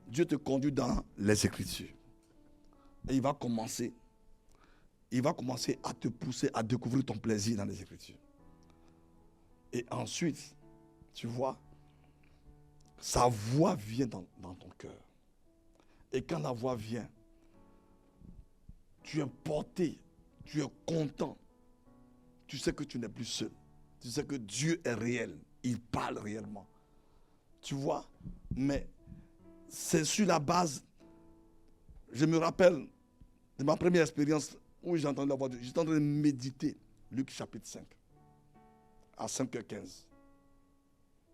Dieu te conduit dans les Écritures. Et il va commencer à te pousser à découvrir ton plaisir dans les Écritures. Et ensuite, tu vois, sa voix vient dans ton cœur. Et quand la voix vient, tu es porté, tu es content. Tu sais que tu n'es plus seul. Tu sais que Dieu est réel. Il parle réellement. Tu vois, mais c'est sur la base, je me rappelle de ma première expérience où j'ai entendu la voix de Dieu. J'étais en train de méditer Luc chapitre 5. À 5h15.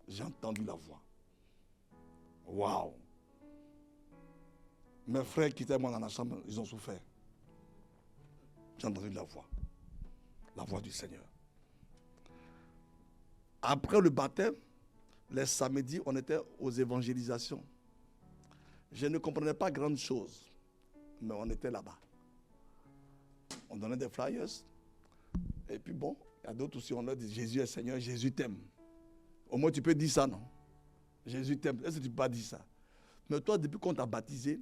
J'ai entendu la voix. Waouh! Mes frères qui étaient moi dans la chambre, ils ont souffert. J'ai entendu la voix du Seigneur. Après le baptême, les samedis, on était aux évangélisations. Je ne comprenais pas grande chose, mais on était là-bas. On donnait des flyers. Et puis bon, il y a d'autres aussi, on leur dit Jésus est Seigneur, Jésus t'aime. Au moins tu peux dire ça, non? Jésus t'aime. Est-ce que tu peux pas dire ça? Mais toi, depuis qu'on t'a baptisé,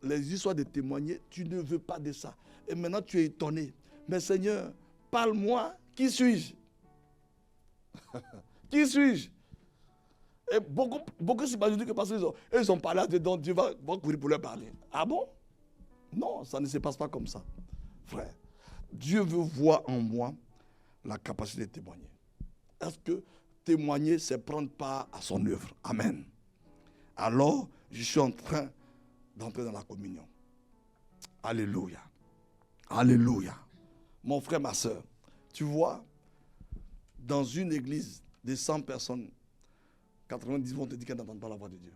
les histoires de témoigner, tu ne veux pas de ça. Et maintenant tu es étonné. Mais Seigneur, parle-moi, qui suis-je? Qui suis-je? Et beaucoup s'imaginent que parce qu'ils ont parlé dedans, Dieu va courir pour leur parler. Ah bon? Non, ça ne se passe pas comme ça. Frère, Dieu veut voir en moi la capacité de témoigner. Est-ce que témoigner, c'est prendre part à son œuvre? Amen. Alors, je suis en train d'entrer dans la communion. Alléluia. Alléluia. Mon frère, ma soeur, tu vois, dans une église de 100 personnes, 90 vont te dire qu'elles n'entendent pas la voix de Dieu.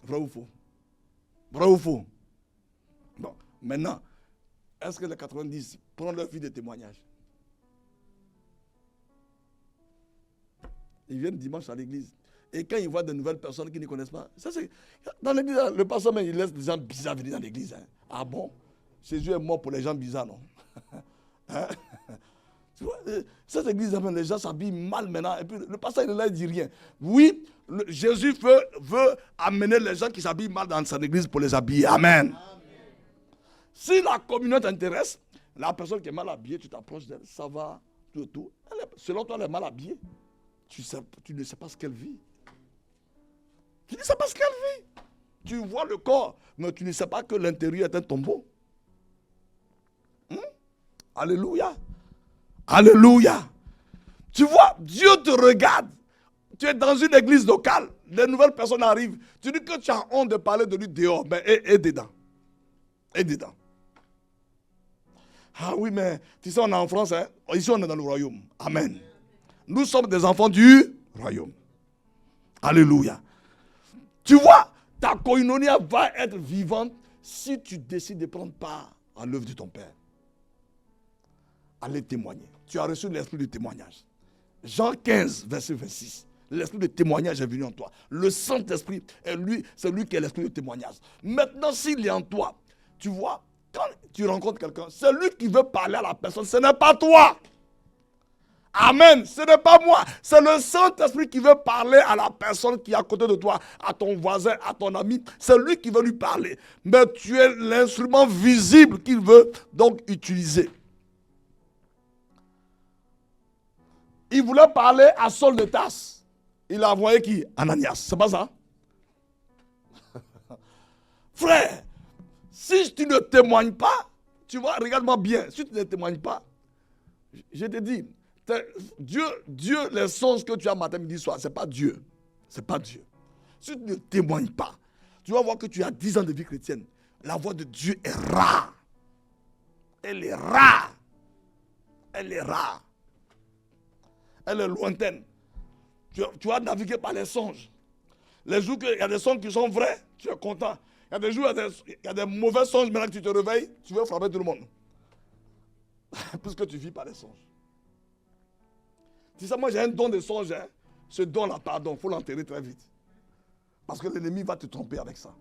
Vrai ou faux? Vrai ou faux? Bon, maintenant, est-ce que les 90 prennent leur vie de témoignage? Ils viennent dimanche à l'église. Et quand ils voient de nouvelles personnes qu'ils ne connaissent pas, ça c'est, dans l'église, le pasteur, il laisse des gens bizarres venir dans l'église. Hein. Ah bon? Jésus est mort pour les gens bizarres, non? Hein? Tu vois, cette église, les gens s'habillent mal maintenant. Et puis le pasteur, il ne dit rien. Oui, Jésus veut amener les gens qui s'habillent mal dans son église pour les habiller. Amen. Amen. Si la communion t'intéresse, la personne qui est mal habillée, tu t'approches d'elle, ça va, tout. Selon toi, elle est mal habillée. Tu ne sais pas ce qu'elle vit. Tu ne sais pas ce qu'elle vit. Tu vois le corps, mais tu ne sais pas que l'intérieur est un tombeau. Alléluia. Alléluia. Tu vois, Dieu te regarde. Tu es dans une église locale. Les nouvelles personnes arrivent. Tu dis que tu as honte de parler de lui dehors. Mais et dedans. Et dedans. Ah oui, mais tu sais, on est en France. Hein? Ici, on est dans le royaume. Amen. Nous sommes des enfants du royaume. Alléluia. Tu vois, ta koinonia va être vivante si tu décides de prendre part à l'œuvre de ton Père. Allez témoigner. Tu as reçu l'esprit de témoignage. Jean 15, verset 26. L'esprit de témoignage est venu en toi. Le Saint-Esprit, c'est lui qui est l'esprit de témoignage. Maintenant, s'il est en toi, tu vois, quand tu rencontres quelqu'un, c'est lui qui veut parler à la personne, ce n'est pas toi. Amen. Ce n'est pas moi. C'est le Saint-Esprit qui veut parler à la personne qui est à côté de toi, à ton voisin, à ton ami. C'est lui qui veut lui parler. Mais tu es l'instrument visible qu'il veut donc utiliser. Il voulait parler à Saul de Tarse. Il a envoyé qui? Ananias. C'est pas ça? Frère, si tu ne témoignes pas, tu vois, regarde-moi bien. Si tu ne témoignes pas, je te dis, Dieu, les songes que tu as matin, midi, soir, c'est pas Dieu. C'est pas Dieu. Si tu ne témoignes pas, tu vas voir que tu as 10 ans de vie chrétienne. La voix de Dieu est rare. Elle est rare. Elle est rare. Elle est lointaine. Tu vas naviguer par les songes. Les jours qu'il y a des songes qui sont vrais, tu es content. Il y a des jours, il y a des mauvais songes. Maintenant que tu te réveilles, tu veux frapper tout le monde. Puisque tu vis par les songes. Tu sais, moi j'ai un don de songe. Hein. Ce don-là, pardon, il faut l'enterrer très vite. Parce que l'ennemi va te tromper avec ça.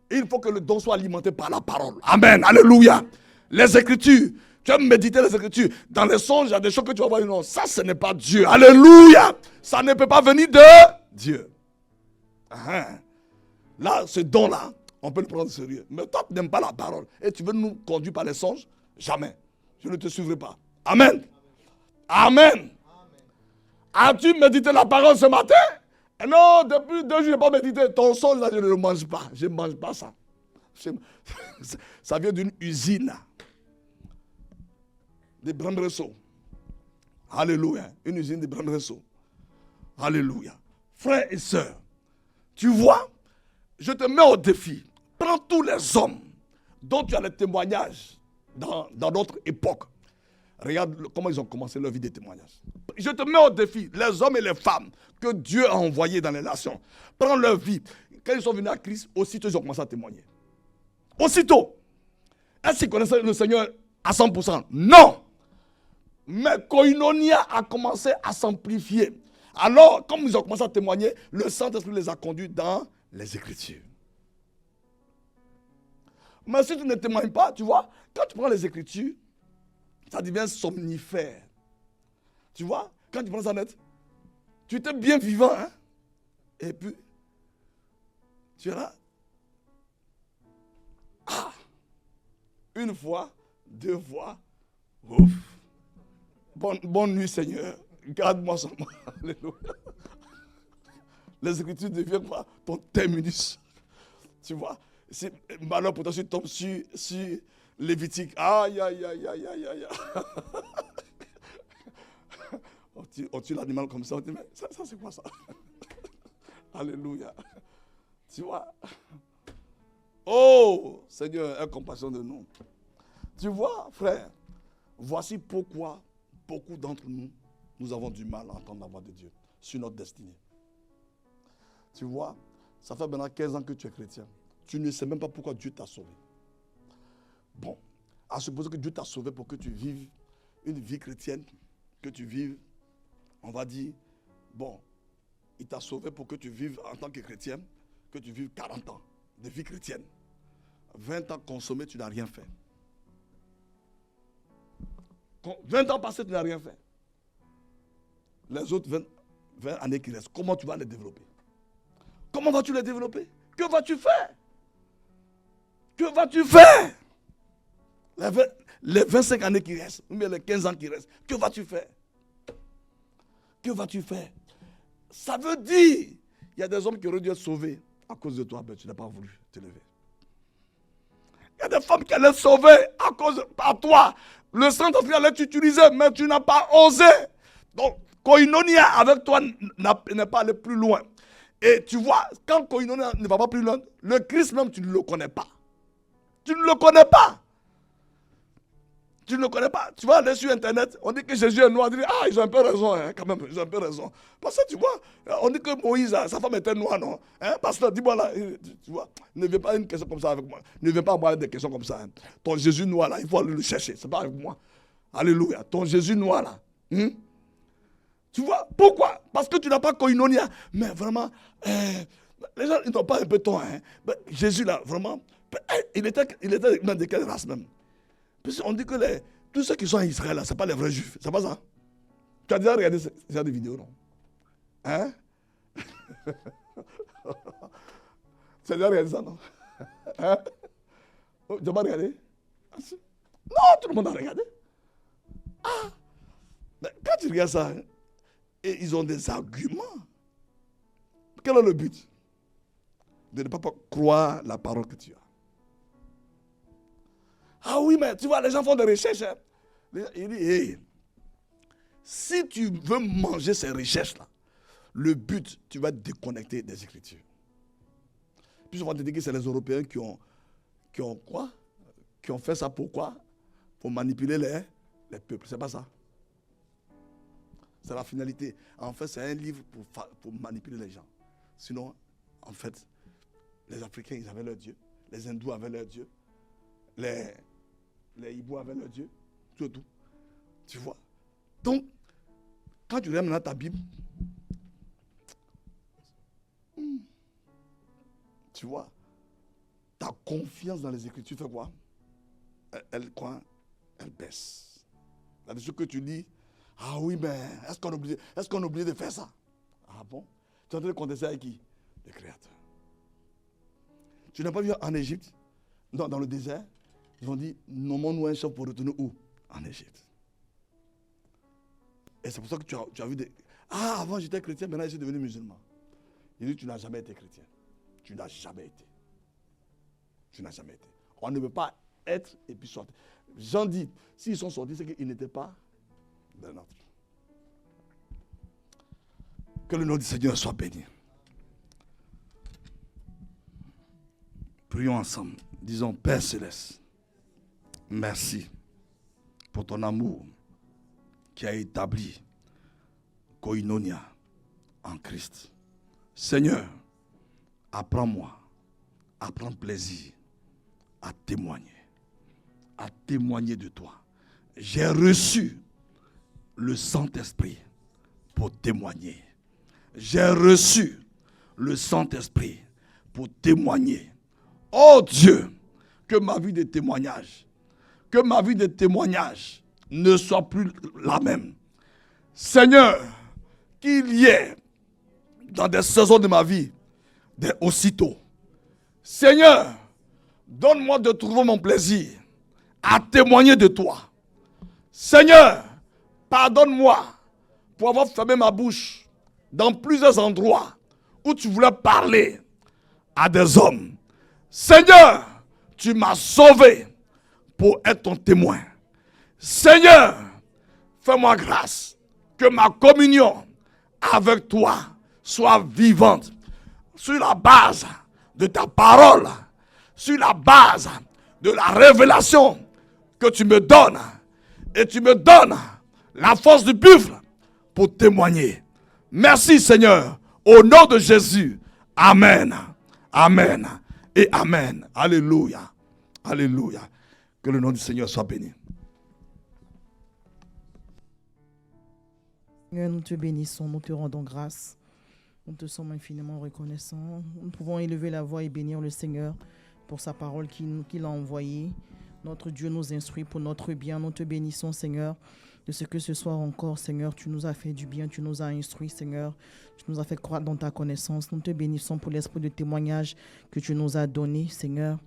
Et il faut que le don soit alimenté par la parole. Amen. Alléluia. Les Écritures. Tu vas méditer les Écritures. Dans les songes, il y a des choses que tu vas voir. Non, ça, ce n'est pas Dieu. Alléluia. Ça ne peut pas venir de Dieu. Là, ce don-là, on peut le prendre au sérieux. Mais toi, tu n'aimes pas la parole. Et tu veux nous conduire par les songes? Jamais. Je ne te suivrai pas. Amen. Amen. As-tu médité la parole ce matin? Non, depuis 2 jours, je n'ai pas médité. Ton songe, là, je ne le mange pas. Je ne mange pas ça. Ça vient d'une usine. Des Brambresseaux. Alléluia. Une usine de Brambresseaux. Alléluia. Frères et sœurs, tu vois, je te mets au défi. Prends tous les hommes dont tu as les témoignages dans notre époque. Regarde comment ils ont commencé leur vie de témoignage. Je te mets au défi, les hommes et les femmes que Dieu a envoyés dans les nations. Prends leur vie. Quand ils sont venus à Christ, aussitôt ils ont commencé à témoigner. Aussitôt. Est-ce qu'ils connaissaient le Seigneur à 100%? Non. Mais Koinonia a commencé à s'amplifier. Alors, comme ils ont commencé à témoigner, le Saint-Esprit les a conduits dans les Écritures. Mais si tu ne témoignes pas, tu vois, quand tu prends les Écritures, ça devient somnifère. Tu vois, quand tu prends ça net, tu étais bien vivant, hein? Et puis, tu es là. Ah! Une fois, 2 fois, ouf! Bonne nuit, Seigneur. Garde-moi seulement. Alléluia. Les Écritures deviennent quoi? Ton terminus. Tu vois? C'est malheur pour toi, tu tombes sur Lévitique. Aïe, aïe, aïe, aïe, aïe, aïe. On tue l'animal comme ça. On dit, mais ça c'est quoi ça? Alléluia. Tu vois? Oh, Seigneur, aie compassion de nous. Tu vois, frère, voici pourquoi beaucoup d'entre nous, nous avons du mal à entendre la voix de Dieu sur notre destinée. Tu vois, ça fait maintenant 15 ans que tu es chrétien. Tu ne sais même pas pourquoi Dieu t'a sauvé. Bon, à supposer que Dieu t'a sauvé pour que tu vives une vie chrétienne, que tu vives, on va dire, bon, il t'a sauvé pour que tu vives en tant que chrétien, que tu vives 40 ans de vie chrétienne. 20 ans consommés, tu n'as rien fait. 20 ans passés, tu n'as rien fait. Les autres 20 années qui restent, comment tu vas les développer? Comment vas-tu les développer? Que vas-tu faire? Que vas-tu faire? Les 25 années qui restent, ou bien les 15 ans qui restent, que vas-tu faire? Que vas-tu faire? Ça veut dire, il y a des hommes qui auraient dû être sauvés à cause de toi, mais tu n'as pas voulu te lever. Il y a des femmes qui allaient être sauvées à cause de toi. Le Saint-Esprit allait t'utiliser, mais tu n'as pas osé. Donc, Koinonia avec toi n'est pas allé plus loin. Et tu vois, quand Koinonia ne va pas plus loin, le Christ même, tu ne le connais pas. Tu ne le connais pas. Tu ne le connais pas. Tu vas aller sur Internet, on dit que Jésus est noir. On dit, ah, ils ont un peu raison, hein, quand même, ils ont un peu raison. Parce que tu vois, on dit que Moïse, sa femme était noire, non? Hein? Pasteur, dis-moi là, tu vois, ne viens pas une question comme ça avec moi. Ne viens pas avoir des questions comme ça. Hein. Ton Jésus noir là, il faut aller le chercher. C'est pas avec moi. Alléluia. Ton Jésus noir là. Tu vois, pourquoi? Parce que tu n'as pas Koinonia. Mais vraiment, les gens, ils n'ont pas un peu tort. Hein? Jésus là, vraiment, il était de quelle race même? On dit que tous ceux qui sont en Israël, ce n'est pas les vrais juifs. C'est pas ça? Tu as déjà regardé ce genre de vidéos, non? Hein? Tu as déjà regardé ça, non? Hein? Tu n'as pas regardé? Non, tout le monde a regardé. Ah! Mais quand tu regardes ça, et ils ont des arguments. Quel est le but? De ne pas croire la parole que tu as. Ah oui, mais tu vois, les gens font des recherches. Hein. Il dit, hey, si tu veux manger ces recherches-là, le but, tu vas te déconnecter des Écritures. Puis on va te dire que c'est les Européens qui ont quoi? Qui ont fait ça pourquoi? Pour manipuler les peuples. C'est pas ça. C'est la finalité. En fait, c'est un livre pour manipuler les gens. Sinon, en fait, Les Africains, ils avaient leur Dieu. Les Hindous avaient leur Dieu. Les Igbos avaient leur Dieu. Tout. Tu vois. Donc, quand tu regardes dans ta Bible, tu vois, ta confiance dans les Écritures fait quoi? Elle baisse. C'est ce que tu lis. Ah oui, mais est-ce qu'on oublie de faire ça? Ah bon? Tu es en train de contester avec qui? Le Créateur. Tu n'as pas vu en Égypte, dans le désert, ils ont dit, nommons-nous un chef pour retourner où? En Égypte. Et c'est pour ça que tu as vu des... Ah, avant j'étais chrétien, maintenant je suis devenu musulman. Il dit, tu n'as jamais été chrétien. Tu n'as jamais été. Tu n'as jamais été. On ne peut pas être et puis sortir. Jean dit, s'ils sont sortis, c'est qu'ils n'étaient pas des nôtres. Que le nom du Seigneur soit béni. Prions ensemble. Disons, Père Céleste, merci pour ton amour qui a établi Koinonia en Christ. Seigneur, apprends-moi à prendre plaisir à témoigner de toi. J'ai reçu le Saint-Esprit pour témoigner. J'ai reçu le Saint-Esprit pour témoigner. Oh Dieu, que ma vie de témoignage ne soit plus la même. Seigneur, qu'il y ait dans des saisons de ma vie des aussitôt. Seigneur, donne-moi de trouver mon plaisir à témoigner de toi. Seigneur, pardonne-moi pour avoir fermé ma bouche dans plusieurs endroits où tu voulais parler à des hommes. Seigneur, tu m'as sauvé pour être ton témoin. Seigneur, fais-moi grâce que ma communion avec toi soit vivante sur la base de ta parole, sur la base de la révélation que tu me donnes. Et tu me donnes la force du buffle pour témoigner. Merci Seigneur, au nom de Jésus. Amen. Amen. Et amen. Alléluia. Alléluia. Que le nom du Seigneur soit béni. Seigneur, nous te bénissons, nous te rendons grâce. Nous te sommes infiniment reconnaissants. Nous pouvons élever la voix et bénir le Seigneur pour sa parole qu'il a envoyée. Notre Dieu nous instruit pour notre bien. Nous te bénissons, Seigneur, de ce que ce soir encore, Seigneur, tu nous as fait du bien, tu nous as instruits, Seigneur. Tu nous as fait croître dans ta connaissance. Nous te bénissons pour l'esprit de témoignage que tu nous as donné, Seigneur.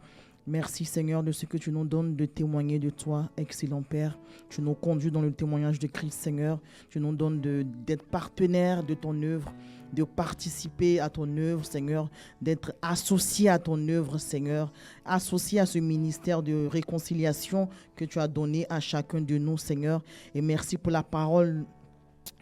Merci, Seigneur, de ce que tu nous donnes de témoigner de toi, excellent Père. Tu nous conduis dans le témoignage de Christ, Seigneur. Tu nous donnes d'être partenaire de ton œuvre, de participer à ton œuvre, Seigneur, d'être associé à ton œuvre, Seigneur, associé à ce ministère de réconciliation que tu as donné à chacun de nous, Seigneur. Et merci pour la parole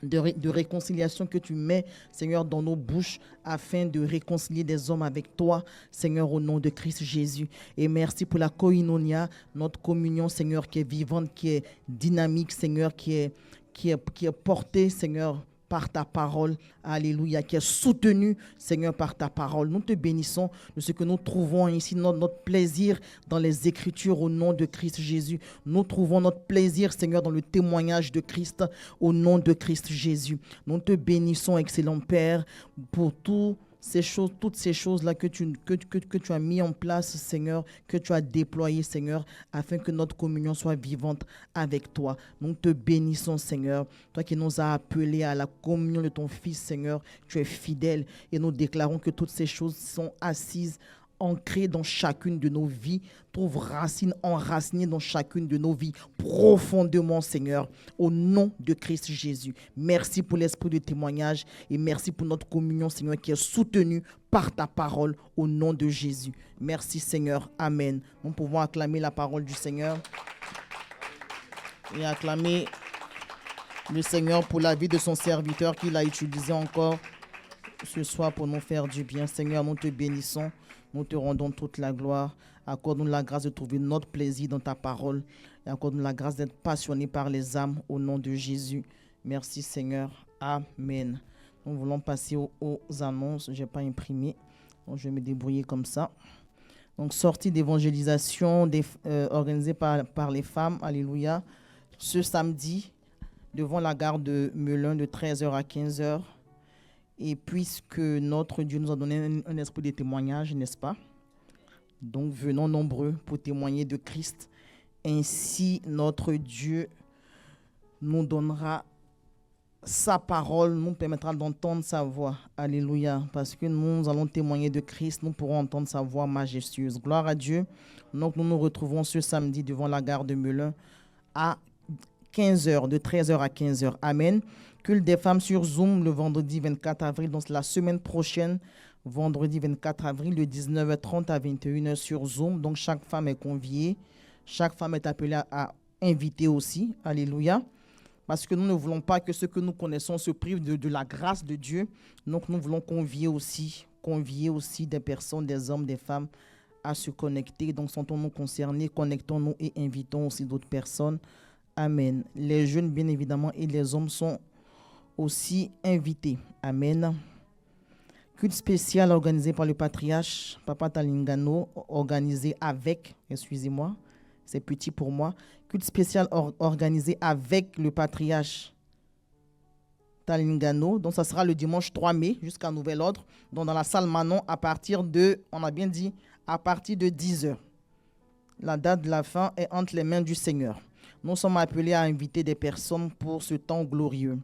de réconciliation que tu mets, Seigneur, dans nos bouches afin de réconcilier des hommes avec toi, Seigneur, au nom de Christ Jésus. Et merci pour la koinonia, notre communion, Seigneur, qui est vivante, qui est dynamique, Seigneur, qui est portée, Seigneur, par ta parole, alléluia, qui est soutenu, Seigneur, par ta parole. Nous te bénissons de ce que nous trouvons ici, notre plaisir dans les Écritures au nom de Christ Jésus. Nous trouvons notre plaisir, Seigneur, dans le témoignage de Christ au nom de Christ Jésus. Nous te bénissons, excellent Père, pour toutes ces choses-là que tu as mis en place, Seigneur, que tu as déployées, Seigneur, afin que notre communion soit vivante avec toi. Nous te bénissons, Seigneur, toi qui nous as appelés à la communion de ton Fils, Seigneur, tu es fidèle et nous déclarons que toutes ces choses sont assises, ancrées dans chacune de nos vies, trouve racine enracinée dans chacune de nos vies, profondément, Seigneur, au nom de Christ Jésus. Merci pour l'esprit de témoignage et merci pour notre communion, Seigneur, qui est soutenue par ta parole au nom de Jésus. Merci, Seigneur. Amen. Nous pouvons acclamer la parole du Seigneur et acclamer le Seigneur pour la vie de son serviteur qu'il a utilisé encore ce soir pour nous faire du bien. Seigneur, nous te bénissons. Nous te rendons toute la gloire. Accorde-nous la grâce de trouver notre plaisir dans ta parole. Et accorde-nous la grâce d'être passionnés par les âmes au nom de Jésus. Merci Seigneur. Amen. Nous voulons passer aux annonces. Je n'ai pas imprimé Donc, je vais me débrouiller comme ça. Donc, sortie d'évangélisation organisée par les femmes, alléluia, ce samedi, devant la gare de Melun, de 13h à 15h. Et puisque notre Dieu nous a donné un esprit de témoignage, n'est-ce pas? Donc, venons nombreux pour témoigner de Christ. Ainsi, notre Dieu nous donnera sa parole, nous permettra d'entendre sa voix. Alléluia. Parce que nous allons témoigner de Christ, nous pourrons entendre sa voix majestueuse. Gloire à Dieu. Donc, nous nous retrouvons ce samedi devant la gare de Melun à 15h, de 13h à 15h. Amen. Culte des femmes sur Zoom le vendredi 24 avril, donc la semaine prochaine, vendredi 24 avril, de 19h30 à 21h sur Zoom. Donc, chaque femme est conviée. Chaque femme est appelée à inviter aussi. Alléluia. Parce que nous ne voulons pas que ceux que nous connaissons se privent de la grâce de Dieu. Donc, nous voulons convier aussi des personnes, des hommes, des femmes à se connecter. Donc, sentons-nous concernés, connectons-nous et invitons aussi d'autres personnes. Amen. Les jeunes, bien évidemment, et les hommes sont aussi invités. Amen. Culte spécial organisé par le patriarche Papa Talingano, organisé avec, excusez-moi, c'est petit pour moi, culte spécial organisé avec le patriarche Talingano. Donc, ça sera le dimanche 3 mai jusqu'à nouvel ordre. Donc, dans la salle Manon, à partir de, on a bien dit, à partir de 10h. La date de la fin est entre les mains du Seigneur. Nous sommes appelés à inviter des personnes pour ce temps glorieux.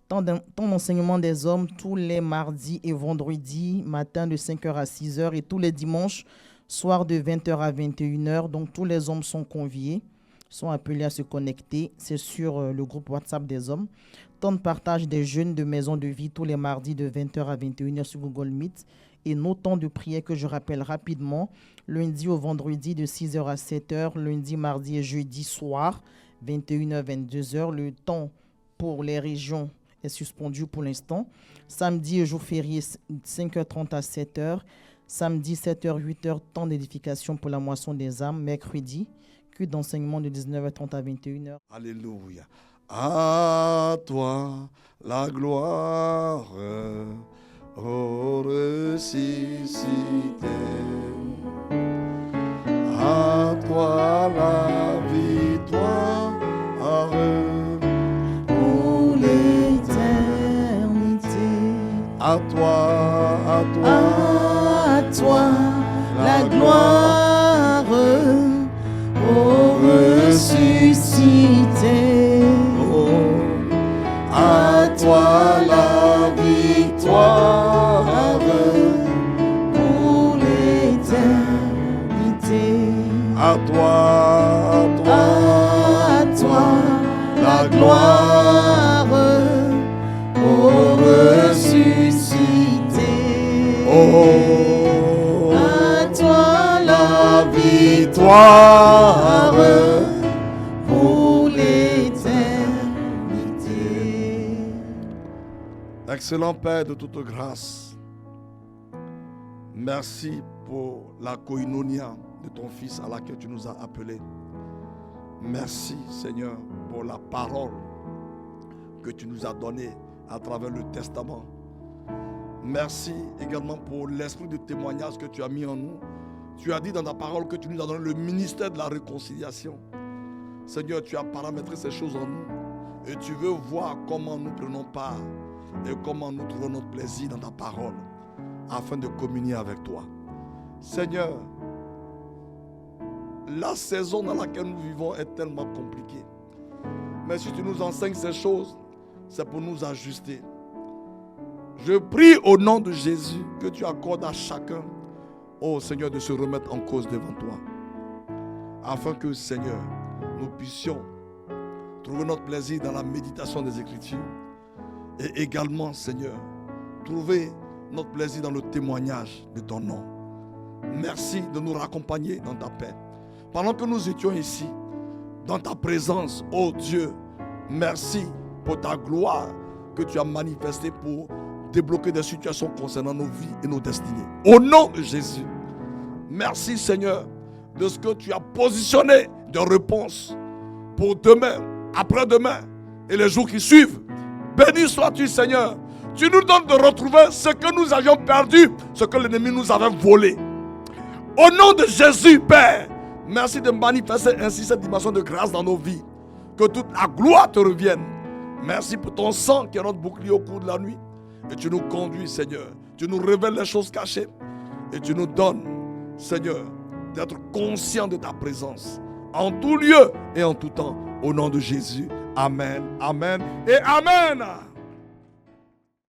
Temps d'enseignement des hommes tous les mardis et vendredis, matin de 5h à 6h et tous les dimanches, soir de 20h à 21h. Donc, tous les hommes sont conviés, sont appelés à se connecter. C'est sur le groupe WhatsApp des hommes. Temps de partage des jeunes de Maison de Vie tous les mardis de 20h à 21h sur Google Meet. Et nos temps de prière que je rappelle rapidement, lundi au vendredi de 6h à 7h, lundi, mardi et jeudi soir, 21h, 22h. Le temps pour les régions est suspendu pour l'instant. Samedi et jour férié, 5h30 à 7h. Samedi, 7h, 8h, temps d'édification pour la moisson des âmes. Mercredi, culte d'enseignement de 19h30 à 21h. Alléluia. À toi la gloire, ô ressuscité. À toi la victoire, pour l'éternité. à toi la gloire, ô ressuscité. À toi la victoire, pour l'éternité. à toi la gloire, ô ressuscité. Oh, À toi la victoire, pour l'éternité. excellent Père de toute grâce, merci pour la koinonia de ton Fils à laquelle tu nous as appelés. Merci Seigneur pour la parole que tu nous as donnée à travers le testament. Merci également pour l'esprit de témoignage que tu as mis en nous. Tu as dit dans ta parole que tu nous as donné le ministère de la réconciliation. Seigneur, tu as paramétré ces choses en nous et tu veux voir comment nous prenons part et comment nous trouvons notre plaisir dans ta parole afin de communier avec toi. Seigneur, la saison dans laquelle nous vivons est tellement compliquée. Mais si tu nous enseignes ces choses, c'est pour nous ajuster. Je prie au nom de Jésus que tu accordes à chacun, oh Seigneur, de se remettre en cause devant toi. Afin que, Seigneur, nous puissions trouver notre plaisir dans la méditation des Écritures. Et également, Seigneur, trouver notre plaisir dans le témoignage de ton nom. Merci de nous raccompagner dans ta paix. Pendant que nous étions ici, dans ta présence, oh Dieu, merci pour ta gloire que tu as manifestée pour débloquer des situations concernant nos vies et nos destinées. Au nom de Jésus, merci Seigneur de ce que tu as positionné de réponse pour demain, après-demain et les jours qui suivent. Béni sois-tu Seigneur Tu nous donnes de retrouver ce que nous avions perdu, ce que l'ennemi nous avait volé. Au nom de Jésus, Père, merci de manifester ainsi cette dimension de grâce dans nos vies. Que toute la gloire te revienne. Merci pour ton sang qui est notre bouclier au cours de la nuit. Et tu nous conduis, Seigneur. Tu nous révèles les choses cachées. Et tu nous donnes, Seigneur, d'être conscients de ta présence. En tout lieu et en tout temps. Au nom de Jésus. Amen, amen et amen.